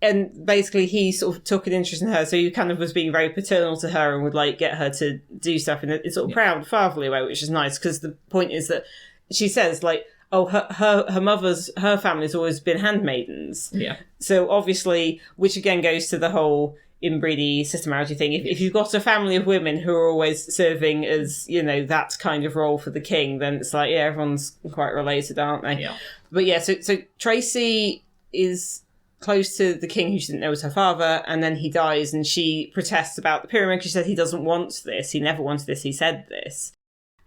And basically he sort of took an interest in her, so he kind of was being very paternal to her and would like get her to do stuff in a sort of proud, fatherly way, which is nice, because the point is that she says, like, oh, her family's always been handmaidens. Yeah. So obviously, which again goes to the whole inbreedy systematic thing. If you've got a family of women who are always serving as, that kind of role for the king, then it's like, yeah, everyone's quite related, aren't they? Yeah. But yeah, so Tracy is close to the king, who she didn't know was her father, and then he dies, and she protests about the pyramid. She said he doesn't want this. He never wanted this. He said this.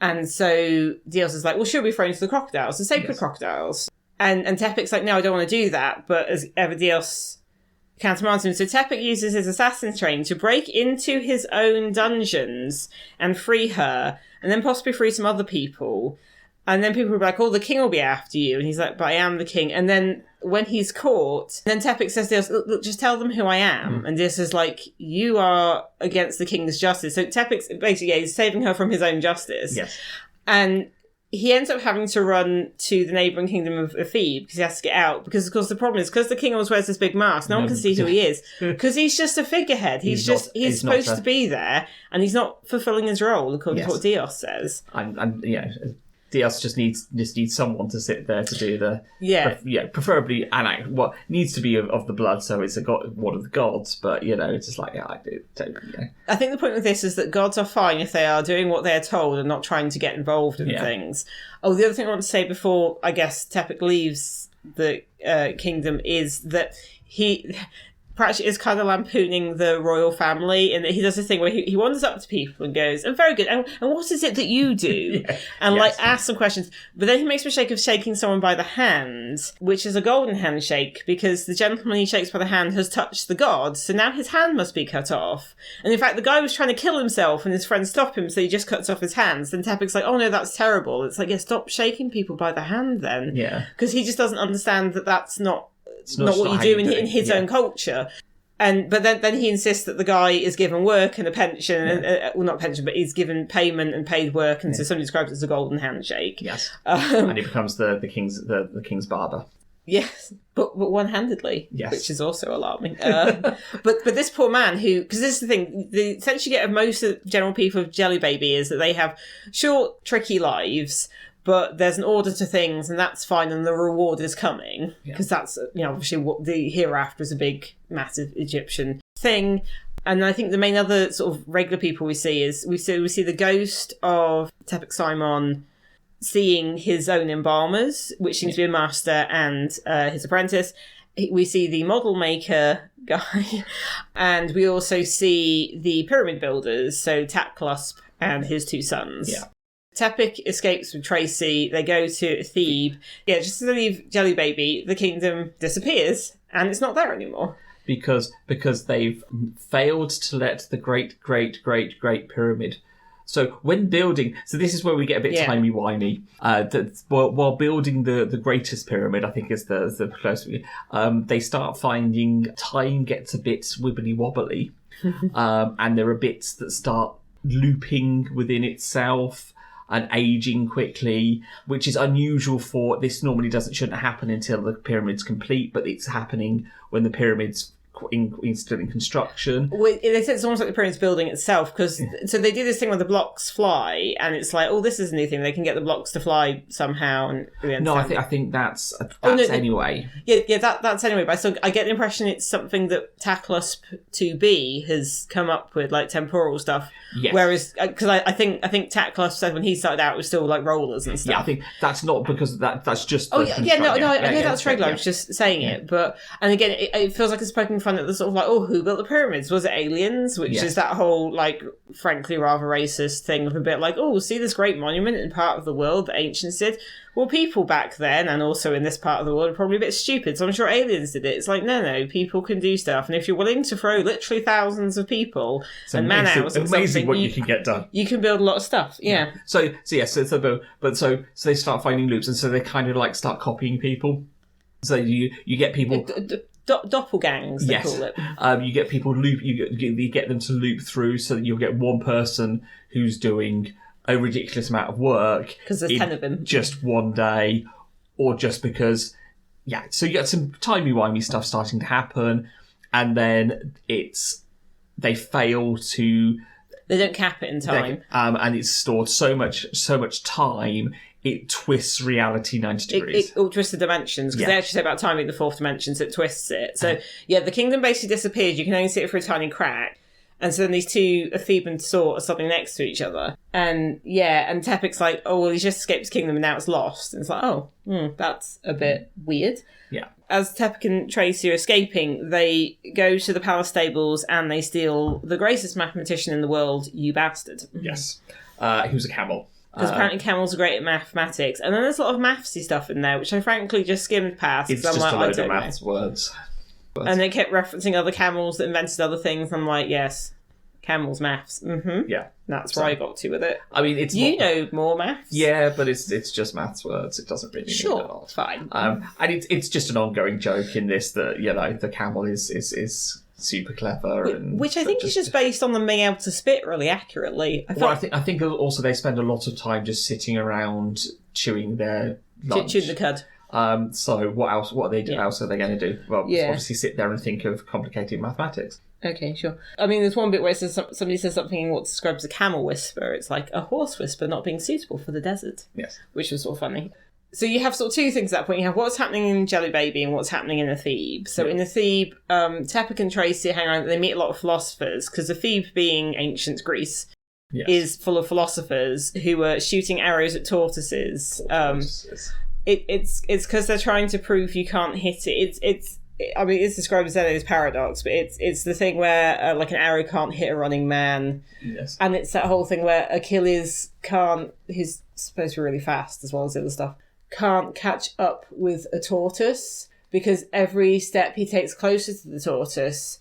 And so Dios is like, well, she'll be thrown to the crocodiles, the sacred crocodiles. And Tepik's like, no, I don't want to do that. But as ever, Dios countermands him. So Tepik uses his assassin's training to break into his own dungeons and free her, and then possibly free some other people. And then people will be like, oh, the king will be after you. And he's like, but I am the king. And then when he's caught, then Tepik says to Dios, look, just tell them who I am. And Dios is like, you are against the king's justice. So Tepik's basically, he's saving her from his own justice. Yes. And he ends up having to run to the neighbouring kingdom of Thebe because he has to get out. Because, of course, the problem is, because the king always wears this big mask, no one can see who he is. Because he's just a figurehead. He's supposed to be there, and he's not fulfilling his role, according to what Dios says. Dios just needs someone to sit there to do the preferably what needs to be of the blood, so it's one of the gods. But it's just like I do. I think the point with this is that gods are fine if they are doing what they're told and not trying to get involved in things. Oh, the other thing I want to say before I guess Tepik leaves the kingdom is that Pratchett is kind of lampooning the royal family, and he does this thing where he wanders up to people and goes, "I'm very good. And what is it that you do?" And asks some questions. But then he makes a mistake of shaking someone by the hand, which is a golden handshake, because the gentleman he shakes by the hand has touched the god, so now his hand must be cut off. And in fact, the guy was trying to kill himself, and his friends stop him, so he just cuts off his hands. Then Tepik's like, "Oh no, that's terrible." It's like, yeah, stop shaking people by the hand then. Yeah, because he just doesn't understand that that's not what you do in his own culture. But then he insists that the guy is given work and a pension, not pension, but he's given payment and paid work, and so somebody describes it as a golden handshake. Yes, and he becomes the king's barber. Yes, but one-handedly, Yes. which is also alarming. But this poor man who, because this is the thing, the sense you get of most of the general people of Jelly Baby is that they have short, tricky lives, but there's an order to things, and that's fine, and the reward is coming, because that's, obviously what the hereafter is a big, massive Egyptian thing. And I think the main other sort of regular people we see is we see the ghost of Tepik Simon seeing his own embalmers, which seems to be a master and his apprentice. We see the model maker guy, and we also see the pyramid builders, so Tapclusp and his two sons. Yeah. Tepik escapes with Tracy. They go to Thebe. Yeah, just to leave Jelly Baby, the kingdom disappears, and it's not there anymore. Because they've failed to let the great pyramid. So when building, so this is where we get a bit timey-wimey. While building the greatest pyramid, I think is the close. They start finding time gets a bit wibbly-wobbly, and there are bits that start looping within itself and aging quickly, which is unusual for this. Normally shouldn't happen until the pyramid's complete, but it's happening when the pyramid's still in construction. Well, they said it's almost like the pyramid's building itself, because so they do this thing where the blocks fly, and it's like, oh, this is a new thing. They can get the blocks to fly somehow. And no, I think that's anyway. Yeah, that's anyway. But I get the impression it's something that Tapclusp 2B has come up with, like temporal stuff. Yes. Whereas, because I think Tapclusp said when he started out it was still like rollers and stuff. Yeah, I think that's not because that's just. I know that's regular. I was just saying it, and again, it feels like it's poking fun at the sort of like, oh, who built the pyramids? Was it aliens? Which is that whole, like, frankly rather racist thing of a bit like, oh, see this great monument in part of the world the ancients did. Well, people back then, and also in this part of the world, are probably a bit stupid, so I'm sure aliens did it. It's like, no, people can do stuff, and if you're willing to throw literally thousands of people and man-hours at amazing what you can get done. You can build a lot of stuff, yeah. So they start finding loops, and so they kind of like start copying people. So you get people. Doppelgangs, they call it. You get people loop. You get them to loop through, so that you'll get one person who's doing a ridiculous amount of work because there's 10 of them, just one day, or just because. Yeah, so you get some timey-wimey stuff starting to happen, and then they fail to. They don't cap it in time, and it's stored so much time. It twists reality 90 degrees. It twists the dimensions, because they actually say about timing the fourth dimension, so it twists it. So, the kingdom basically disappears. You can only see it through a tiny crack. And so then these two, a Theban sort, are something next to each other. And, and Tepik's like, oh, well, he's just escaped his kingdom and now it's lost. And it's like, oh, that's a bit weird. Yeah. As Tepik and Tracy are escaping, they go to the palace stables and they steal the greatest mathematician in the world, you bastard. Yes. He was a camel. Because apparently camels are great at mathematics. And then there's a lot of mathsy stuff in there, which I frankly just skimmed past. It's just a load of maths words. And they kept referencing other camels that invented other things. I'm like, yes, camels maths. Mm-hmm. Yeah. That's where I got to with it. I mean, it's know more maths. Yeah, but it's just maths words. It doesn't really mean a lot. Fine. And it's just an ongoing joke in this that, the camel is super clever, which I think is just based on them being able to spit really accurately. I think also they spend a lot of time just sitting around chewing their lunch. Chewing the cud. So what else? What are they do? Else are they going to do? Well, obviously sit there and think of complicated mathematics. Okay, sure. I mean, there's one bit where it says somebody says something in what describes a camel whisper. It's like a horse whisper not being suitable for the desert. Yes, which was sort of funny. So you have sort of two things at that point. You have what's happening in Jelly Baby and what's happening in the Thebe. So in the Thebe, Tepik and Tracy hang around. They meet a lot of philosophers, because the Thebe, being ancient Greece, is full of philosophers who are shooting arrows at tortoises. It's because they're trying to prove you can't hit it. It's described as Zeno's paradox, but it's the thing where like an arrow can't hit a running man. Yes. And it's that whole thing where Achilles who's supposed to be really fast as well as the other stuff, can't catch up with a tortoise, because every step he takes closer to the tortoise,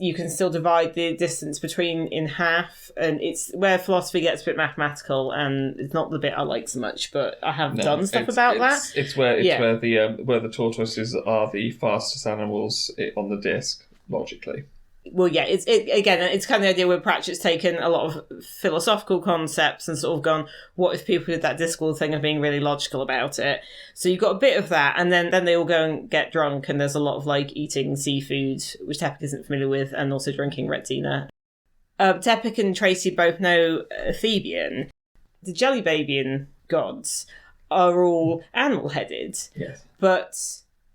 you can still divide the distance between in half, and it's where philosophy gets a bit mathematical, and it's not the bit I like so much, but I have done stuff about that. It's where the tortoises are the fastest animals on the disc, logically. Well, yeah, it's kind of the idea where Pratchett's taken a lot of philosophical concepts and sort of gone, what if people did that Discworld thing of being really logical about it? So you've got a bit of that, and then they all go and get drunk, and there's a lot of, like, eating seafood, which Tepic isn't familiar with, and also drinking Retina. Tepic and Tracy both know Thebian. The Jellybabian gods are all animal-headed. Yes. But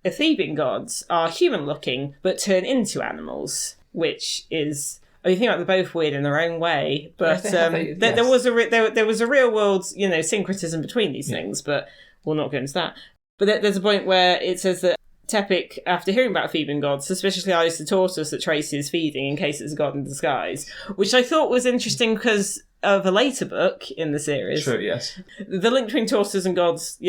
Thebian gods are human-looking, but turn into animals. Which is, I think about they're both weird in their own way, but there was a real world, syncretism between these things, but we'll not go into that. But there's a point where it says that Tepic, after hearing about Theban gods, suspiciously eyes the tortoise that Tracy is feeding in case it's a god in disguise, which I thought was interesting because of a later book in the series. True, yes. The link between tortoises and gods,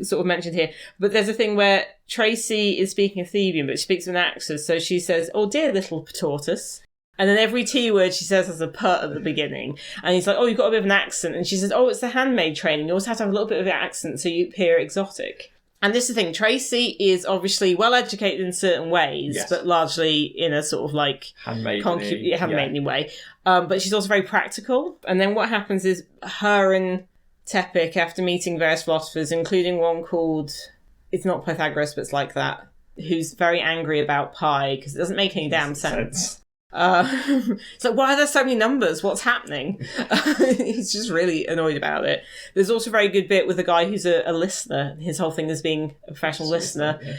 sort of mentioned here. But there's a thing where Tracy is speaking of Thebian, but she speaks with an accent, so she says, "Oh, dear little tortoise." And then every T word she says has a put at the beginning. And he's like, "Oh, you've got a bit of an accent." And she says, "Oh, it's the handmaid training. You always have to have a little bit of an accent so you appear exotic." And this is the thing, Tracy is obviously well educated in certain ways, but largely in a sort of like handmaideny way. But she's also very practical. And then what happens is her and Tepic, after meeting various philosophers, including one called, it's not Pythagoras, but it's like that, who's very angry about pi because it doesn't make any damn sense. It's like, why are there so many numbers? What's happening? He's just really annoyed about it. There's also a very good bit with a guy who's a listener. His whole thing is being a professional listener. Yeah.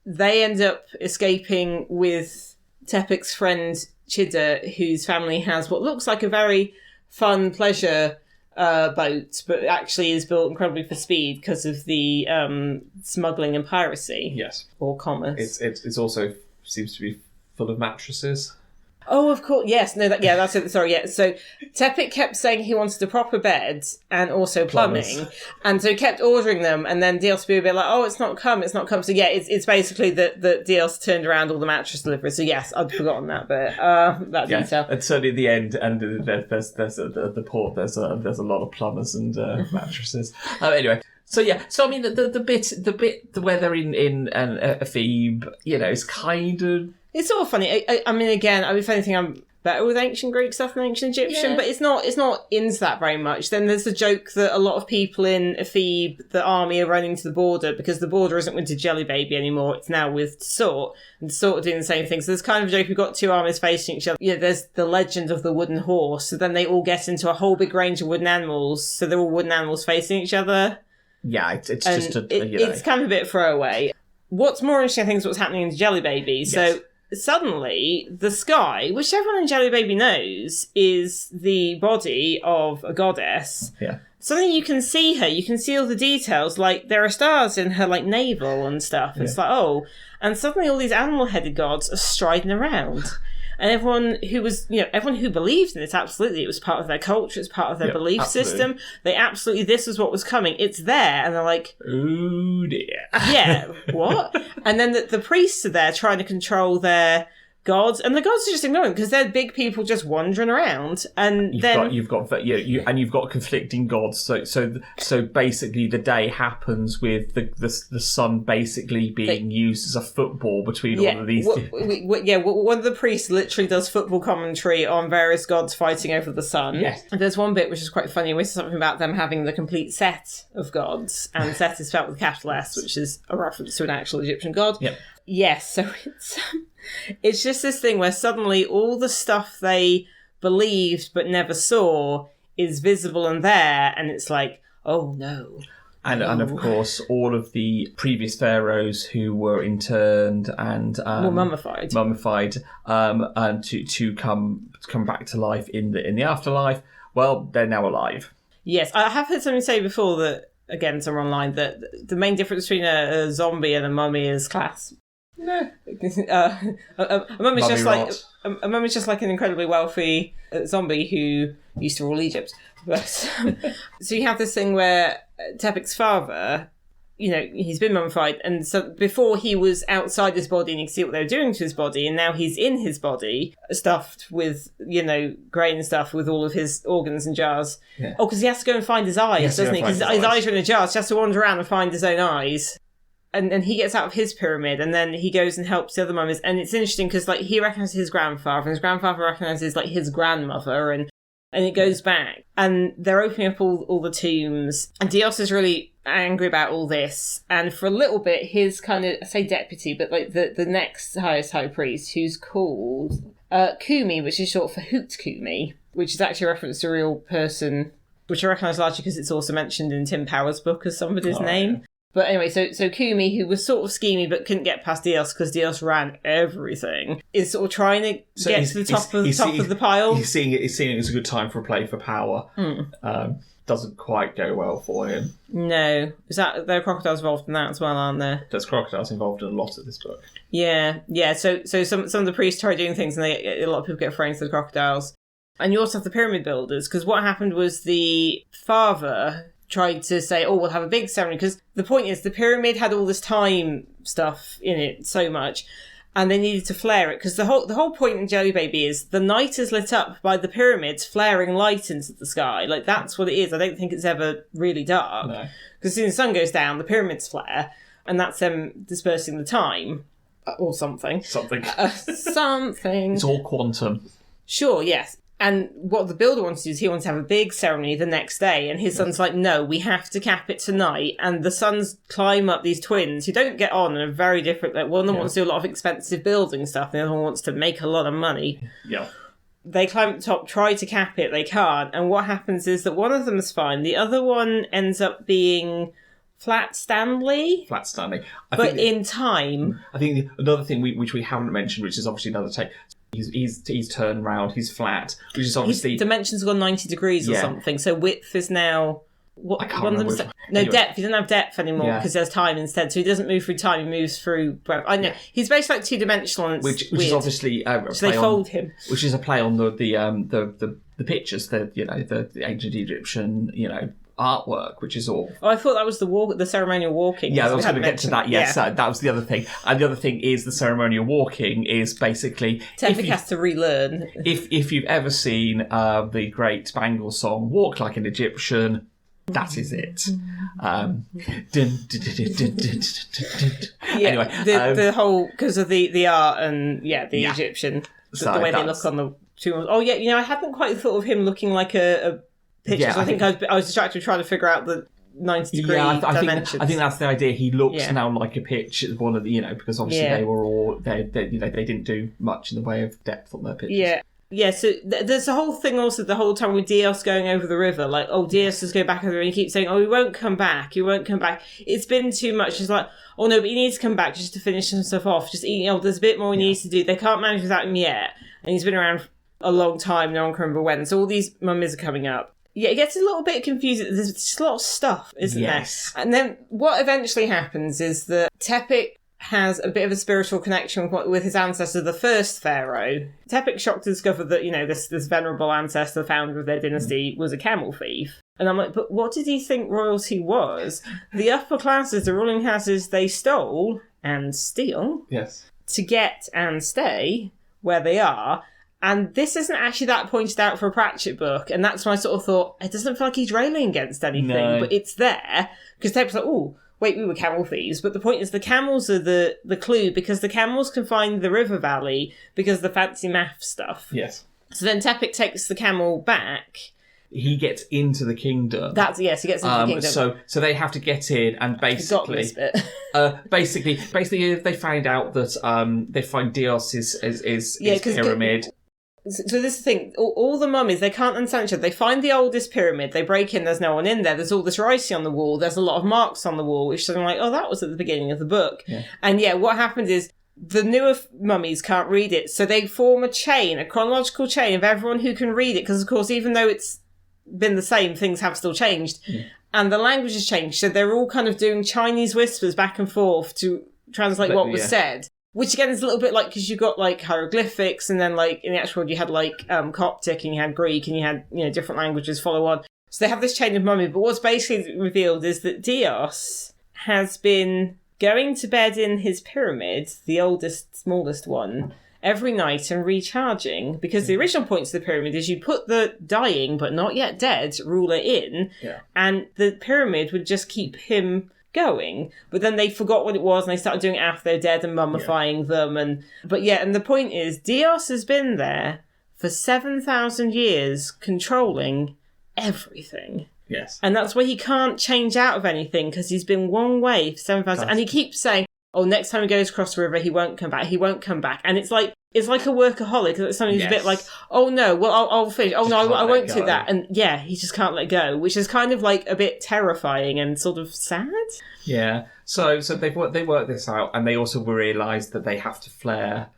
They end up escaping with Tepic's friend Chida, whose family has what looks like a very fun pleasure boat, but actually is built incredibly for speed because of the smuggling and piracy. Yes. Or commerce. It's also seems to be full of mattresses. Oh, of course. Yes. No, that's it. Sorry. Yeah. So Tepic kept saying he wanted a proper bed and also plumbing. And so he kept ordering them. And then DLC would be like, "Oh, it's not come. So yeah, it's basically that DLC turned around all the mattress deliveries. So yes, I'd forgotten that bit. That detail. And certainly at the end, and there's the port, there's a lot of plumbers and mattresses. Anyway. So yeah, I mean the bit where they're in a Thebe, is kind of. It's sort of funny. I mean, again, if anything, I'm better with ancient Greek stuff than ancient Egyptian, but it's not into that very much. Then there's the joke that a lot of people in Thebe, the army, are running to the border because the border isn't with the Jelly Baby anymore. It's now with Tsort, and Tsort are doing the same thing. So there's kind of a joke. We've got two armies facing each other. There's the legend of the wooden horse. So then they all get into a whole big range of wooden animals. So they're all wooden animals facing each other. Yeah, it's just it's kind of a bit throwaway. What's more interesting, I think, is what's happening in Jelly Baby. Yes. So suddenly, the sky, which everyone in Jelly Baby knows is the body of a goddess. Yeah. Suddenly you can see her, you can see all the details, like there are stars in her like navel and stuff. It's like, oh, and suddenly all these animal-headed gods are striding around. And everyone who believed in it, absolutely, it was part of their culture, it's part of their belief system. They absolutely, this was what was coming. It's there. And they're like, oh dear. Yeah, what? And then the priests are there trying to control their gods, and the gods are just ignoring because they're big people just wandering around. And you've got conflicting gods. So basically, the day happens with the sun basically being used as a football between all of these. One of the priests literally does football commentary on various gods fighting over the sun. Yes. And there's one bit which is quite funny, which is something about them having the complete set of gods, and set is spelled with a capital S, which is a reference to an actual Egyptian god. Yep. Yes, so it's just this thing where suddenly all the stuff they believed but never saw is visible and there, and it's like, oh no. And of course, all of the previous pharaohs who were interned and mummified, and to come back to life in the afterlife. Well, they're now alive. Yes, I have heard somebody say before that, again, somewhere online, that the main difference between a zombie and a mummy is class. No. A mummy's just like an incredibly wealthy zombie who used to rule Egypt. But, so you have this thing where Tepic's father, he's been mummified, and so before he was outside his body and you can see what they were doing to his body, and now he's in his body, stuffed with, grain and stuff with all of his organs and jars. Yeah. Oh, because he has to go and find his eyes, doesn't he? Because his eyes are in a jar, so he has to wander around and find his own eyes. And he gets out of his pyramid, and then he goes and helps the other mummies. And it's interesting because, like, he recognises his grandfather, and his grandfather recognises, like, his grandmother, and it goes back. And they're opening up all the tombs. And Dios is really angry about all this. And for a little bit, his kind of, I say deputy, but, like, the next highest high priest, who's called Kumi, which is short for Hoot Kumi, which is actually a reference to a real person, which I recognise largely because it's also mentioned in Tim Power's book as somebody's name. Yeah. But anyway, so Kumi, who was sort of schemy but couldn't get past Dios because Dios ran everything, is sort of trying to get to the top of the pile. He's seeing it as a good time for a play for power. Doesn't quite go well for him. No. There are crocodiles involved in that as well, aren't there? There's crocodiles involved in a lot of this book. Yeah. So some of the priests try doing things and a lot of people get afraid of the crocodiles. And you also have the pyramid builders, because what happened was the father tried to say, we'll have a big ceremony, because the point is the pyramid had all this time stuff in it so much, and they needed to flare it, because the whole point in Jelly Baby is the night is lit up by the pyramids flaring light into the sky. Like, that's what it is. I don't think it's ever really dark. No. Because as soon as the sun goes down, the pyramids flare, and that's them dispersing the time. Or something. Something. Something. It's all quantum. Sure, yes. And what the builder wants to do is he wants to have a big ceremony the next day. And his son's like, no, we have to cap it tonight. And the sons climb up, these twins, who don't get on and are very different. Like, one of them wants to do a lot of expensive building stuff. And the other one wants to make a lot of money. Yeah. They climb up the top, try to cap it. They can't. And what happens is that one of them is fine. The other one ends up being Flat Stanley. But in time. I think another thing which we haven't mentioned, which is obviously another take... He's turned round, he's flat, which is obviously... His dimensions have gone 90 degrees or something, so width is now... I can't remember. Anyway. Depth. He doesn't have depth anymore because there's time instead, so he doesn't move through time, he moves through breadth. I know. He's basically like two-dimensional and which is obviously so they fold him. Which is a play on the pictures, the ancient Egyptian, artwork, which is all... I thought that was the ceremonial walking. Yeah, I was going to get to that, yes. Yeah. That was the other thing. And the other thing is the ceremonial walking is basically... Tefik has to relearn. If you've ever seen the great Spangle song, Walk Like an Egyptian, that is it. Anyway. The whole... Because of the art and, the Egyptian, the way they look on the tombs. Oh, yeah, I hadn't quite thought of him looking like a pictures. Yeah, I think I was distracted trying to figure out the 90-degree dimensions. I think that's the idea. He looks now like a pitch. One of the, because obviously they were all they didn't do much in the way of depth on their pictures. Yeah. So there's the whole thing also the whole time with Dios going over the river. Like, Dios is going back over, and he keeps saying, he won't come back. He won't come back. It's been too much. It's like, no, but he needs to come back just to finish some stuff off. Just there's a bit more he needs to do. They can't manage without him yet, and he's been around a long time. No one can remember when. So all these mummies are coming up. Yeah, it gets a little bit confusing. There's just a lot of stuff, isn't there? And then what eventually happens is that Tepik has a bit of a spiritual connection with his ancestor, the first pharaoh. Tepik's shocked to discover that, this venerable ancestor, the founder of their dynasty, was a camel thief. And I'm like, but what did he think royalty was? The upper classes, the ruling classes, they stole and steal to get and stay where they are. And this isn't actually that pointed out for a Pratchett book. And that's when I sort of thought, it doesn't feel like he's railing against anything, but it's there. Because Tepik's like, wait, we were camel thieves. But the point is the camels are the clue, because the camels can find the river valley because of the fancy math stuff. Yes. So then Tepik takes the camel back. He gets into the kingdom. He gets into the kingdom. So they have to get in, and basically, basically, they find out that they find Dios' his pyramid. So this is the thing, all the mummies, they can't understand each other. They find the oldest pyramid, they break in, there's no one in there, there's all this writing on the wall, there's a lot of marks on the wall, which I'm like, that was at the beginning of the book. Yeah. And what happens is, the newer mummies can't read it, so they form a chronological chain of everyone who can read it, because of course, even though it's been the same, things have still changed. Yeah. And the language has changed, so they're all kind of doing Chinese whispers back and forth to translate what was said. Which again is a little bit like, because you've got hieroglyphics, and then in the actual world you had Coptic, and you had Greek, and you had different languages follow on. So they have this chain of mummy. But what's basically revealed is that Dios has been going to bed in his pyramid, the oldest, smallest one, every night and recharging, because the original point to the pyramid is you put the dying but not yet dead ruler in, and the pyramid would just keep him going, but then they forgot what it was and they started doing it after they're dead and mummifying them. And the point is, Dios has been there for 7,000 years controlling everything. Yes. And that's why he can't change out of anything, because he's been one way for 7,000. And he keeps saying, oh, next time he goes across the river, he won't come back. He won't come back. And it's like a workaholic. It's something who's a bit like, oh no, well, I'll finish. Oh no, I won't do that. And yeah, he just can't let go, which is kind of like a bit terrifying and sort of sad. Yeah. So they work this out, and they also realise that they have to flare,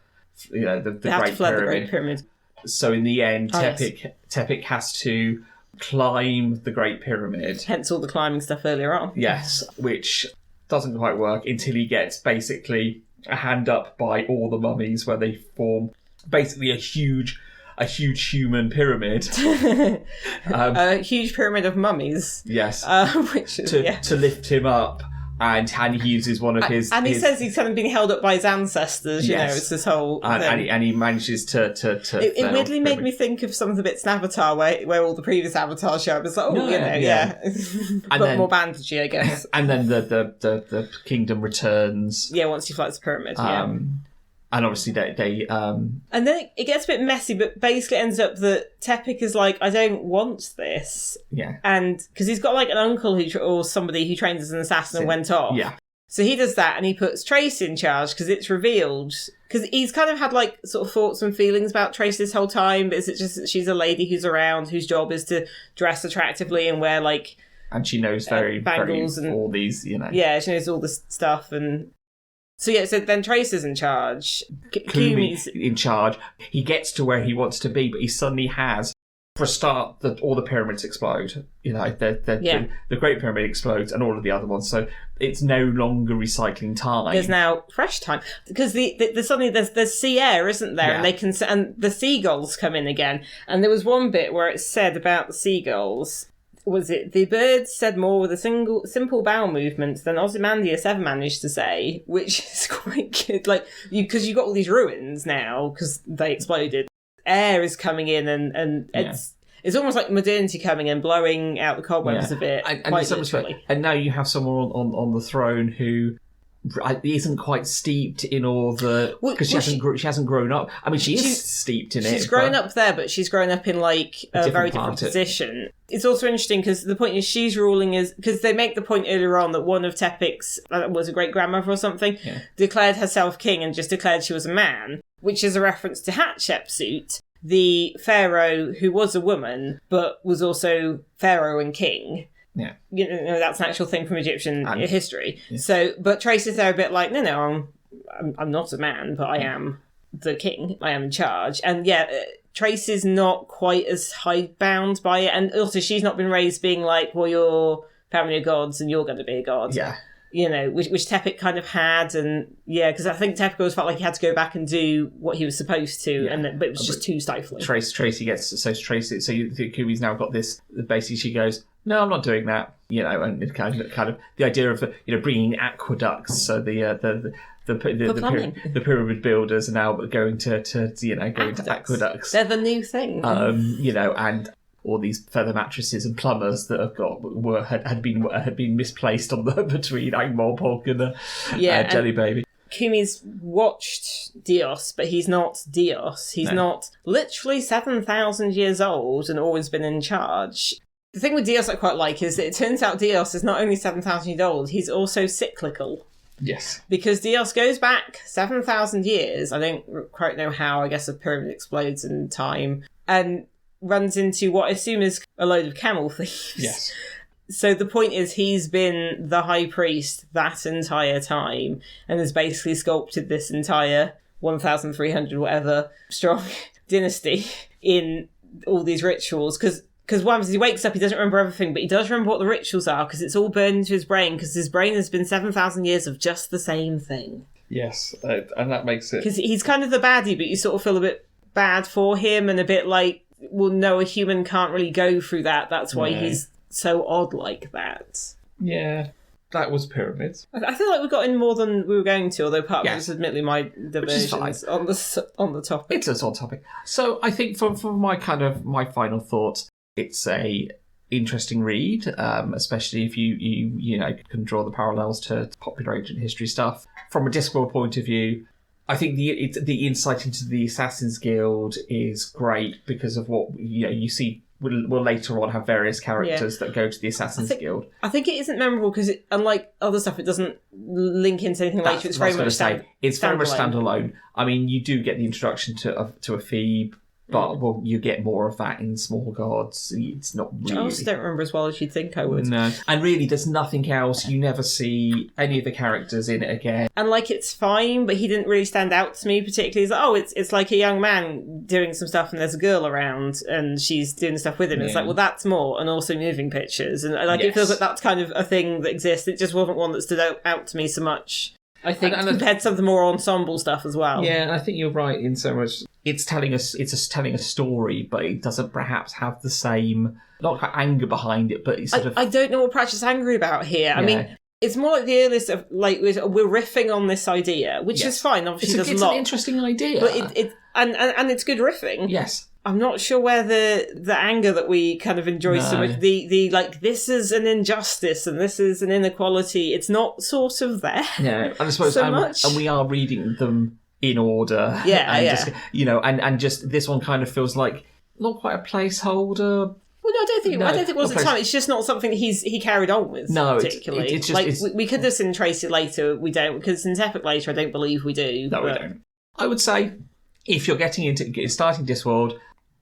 the Great Pyramid. So in the end, Tepik has to climb the Great Pyramid. Hence all the climbing stuff earlier on. Yes, which doesn't quite work until he gets basically a hand up by all the mummies, where they form basically a huge human pyramid. A huge pyramid of mummies. Yes. Which is, to lift him up. And he uses one of his... And he says he's kind of being held up by his ancestors, you know, it's this whole thing. And he manages to It weirdly made me think of some of the bits in Avatar where all the previous Avatars show up. It's like, but more bandagey, I guess. And then the kingdom returns. Yeah, once he flies the pyramid, And obviously they And then it gets a bit messy, but basically ends up that Tepik is like, I don't want this. Yeah. And because he's got like an uncle or somebody who trained as an assassin and went off. Yeah. So he does that, and he puts Trace in charge because it's revealed. Because he's kind of had like sort of thoughts and feelings about Trace this whole time, but is it just that she's a lady who's around, whose job is to dress attractively and wear like... And she knows bangles and all these, Yeah, she knows all this stuff and... So then Trace is in charge. Kumi's in charge. He gets to where he wants to be, but he suddenly has, for a start, all the pyramids explode. The Great Pyramid explodes, and all of the other ones. So it's no longer recycling time. There's now fresh time because suddenly there's sea air, isn't there? Yeah. And the seagulls come in again. And there was one bit where it said about the seagulls. Was it the birds said more with a simple bowel movement than Ozymandias ever managed to say, which is quite good. Like, because you've got all these ruins now because they exploded. Air is coming in, and it's almost like modernity coming in, blowing out the cobwebs a bit. And now you have someone on the throne who isn't quite steeped in all the... Because she hasn't grown up. I mean, she's steeped in it. She's grown up there, but she's grown up in like a very different position. It's also interesting because the point is she's ruling as... Because they make the point earlier on that one of Tepik's, was a great-grandmother or something, declared herself king and just declared she was a man, which is a reference to Hatshepsut, the pharaoh who was a woman, but was also pharaoh and king. Yeah, that's an actual thing from Egyptian history. Yeah. So, but Trace is there a bit like, no, I'm not a man, but I am the king. I am in charge, and Trace is not quite as hidebound by it, and also she's not been raised being like, well, you're family of gods and you're going to be a god. Yeah. Which Tepik kind of had, and because I think Tepik always felt like he had to go back and do what he was supposed to, but it was just too stifling. Kumi's now got this. Basically, she goes, "No, I'm not doing that." And it kind of the idea of bringing aqueducts. So the pyramid builders are now going to aqueducts. They're the new thing. And all these feather mattresses and plumbers that had been misplaced between Angmorpork and Jelly Baby. Kumi's watched Dios, but he's not Dios. He's not literally 7,000 years old and always been in charge. The thing with Dios I quite like is that it turns out Dios is not only 7,000 years old, he's also cyclical. Yes. Because Dios goes back 7,000 years. I don't quite know how. I guess a pyramid explodes in time. And runs into what I assume is a load of camel thieves. Yes. So the point is he's been the high priest that entire time and has basically sculpted this entire 1,300 whatever strong dynasty in all these rituals. Because what happens is he wakes up, he doesn't remember everything, but he does remember what the rituals are because it's all burned into his brain because his brain has been 7,000 years of just the same thing. Yes, and that makes it... Because he's kind of the baddie, but you sort of feel a bit bad for him and a bit like, well, no, a human can't really go through that. That's why he's so odd like that. Yeah, that was pyramids. I feel like we got in more than we were going to, although part of it is admittedly my diversions on the topic. It's on topic. So I think for my final thoughts, it's a interesting read, especially if you know can draw the parallels to popular ancient history stuff. From a Discworld point of view, I think the insight into the Assassin's Guild is great because of what you see. We'll later on have various characters that go to the Assassin's Guild. I think it isn't memorable because, unlike other stuff, it doesn't link into anything later. It's very much standalone. I mean, you do get the introduction to a Phoebe, but you get more of that in Small Gods. It's not really... I also don't remember as well as you'd think I would. No. And really, there's nothing else. You never see any of the characters in it again. And, it's fine, but he didn't really stand out to me particularly. It's like a young man doing some stuff and there's a girl around and she's doing stuff with him. It's that's more. And also moving pictures. And, it feels like that's kind of a thing that exists. It just wasn't one that stood out to me so much. I think compared to some of the more ensemble stuff as well. Yeah, and I think you're right in so much. It's telling a story, but it doesn't perhaps have the same not quite anger behind it, but it's sort of. I don't know what Pratchett's angry about here. Yeah. I mean, it's more like the earliest of we're riffing on this idea, which is fine. Obviously, it's an interesting idea, but and it's good riffing. Yes. I'm not sure where the anger that we kind of enjoy so much, the this is an injustice and this is an inequality, it's not sort of there. Yeah, and I suppose so much. And we are reading them in order. Yeah, and yeah. Just, and just this one kind of feels like not quite a placeholder. Well, no, I don't think it was at the time. It's just not something that he carried on with. No, particularly. It's just we could have seen Tracy later. We don't, because in Epic later, I don't believe we do. No, we don't. I would say if you're starting Discworld,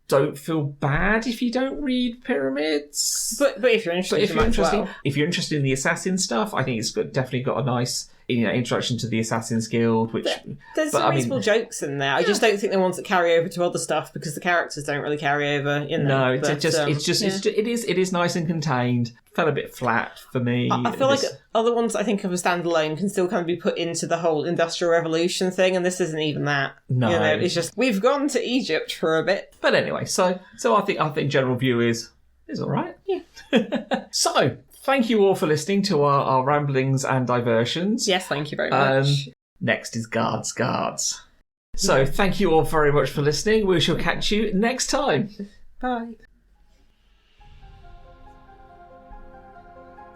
don't feel bad if you don't read Pyramids. But if you're interested, if you're interested in the assassin stuff, I think it's definitely got a nice introduction to the Assassin's Guild. Which there's some reasonable jokes in there. I just don't think they're ones that carry over to other stuff because the characters don't really carry over. No, it is nice and contained. Fell a bit flat for me. I feel like other ones I think of as standalone can still kind of be put into the whole Industrial Revolution thing, and this isn't even that. No, it's just we've gone to Egypt for a bit. But anyway, so I think general view is all right. Yeah. So thank you all for listening to our ramblings and diversions. Yes, thank you very much. Next is Guards. So thank you all very much for listening. We shall catch you next time. Bye.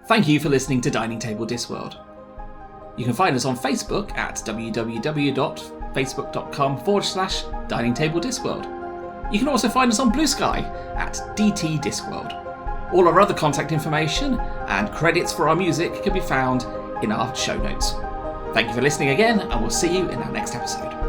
Thank you for listening to Dining Table Discworld. You can find us on Facebook at www.facebook.com/Dining Table Discworld. You can also find us on BlueSky at dtdiscworld. All our other contact information and credits for our music can be found in our show notes. Thank you for listening again, and we'll see you in our next episode.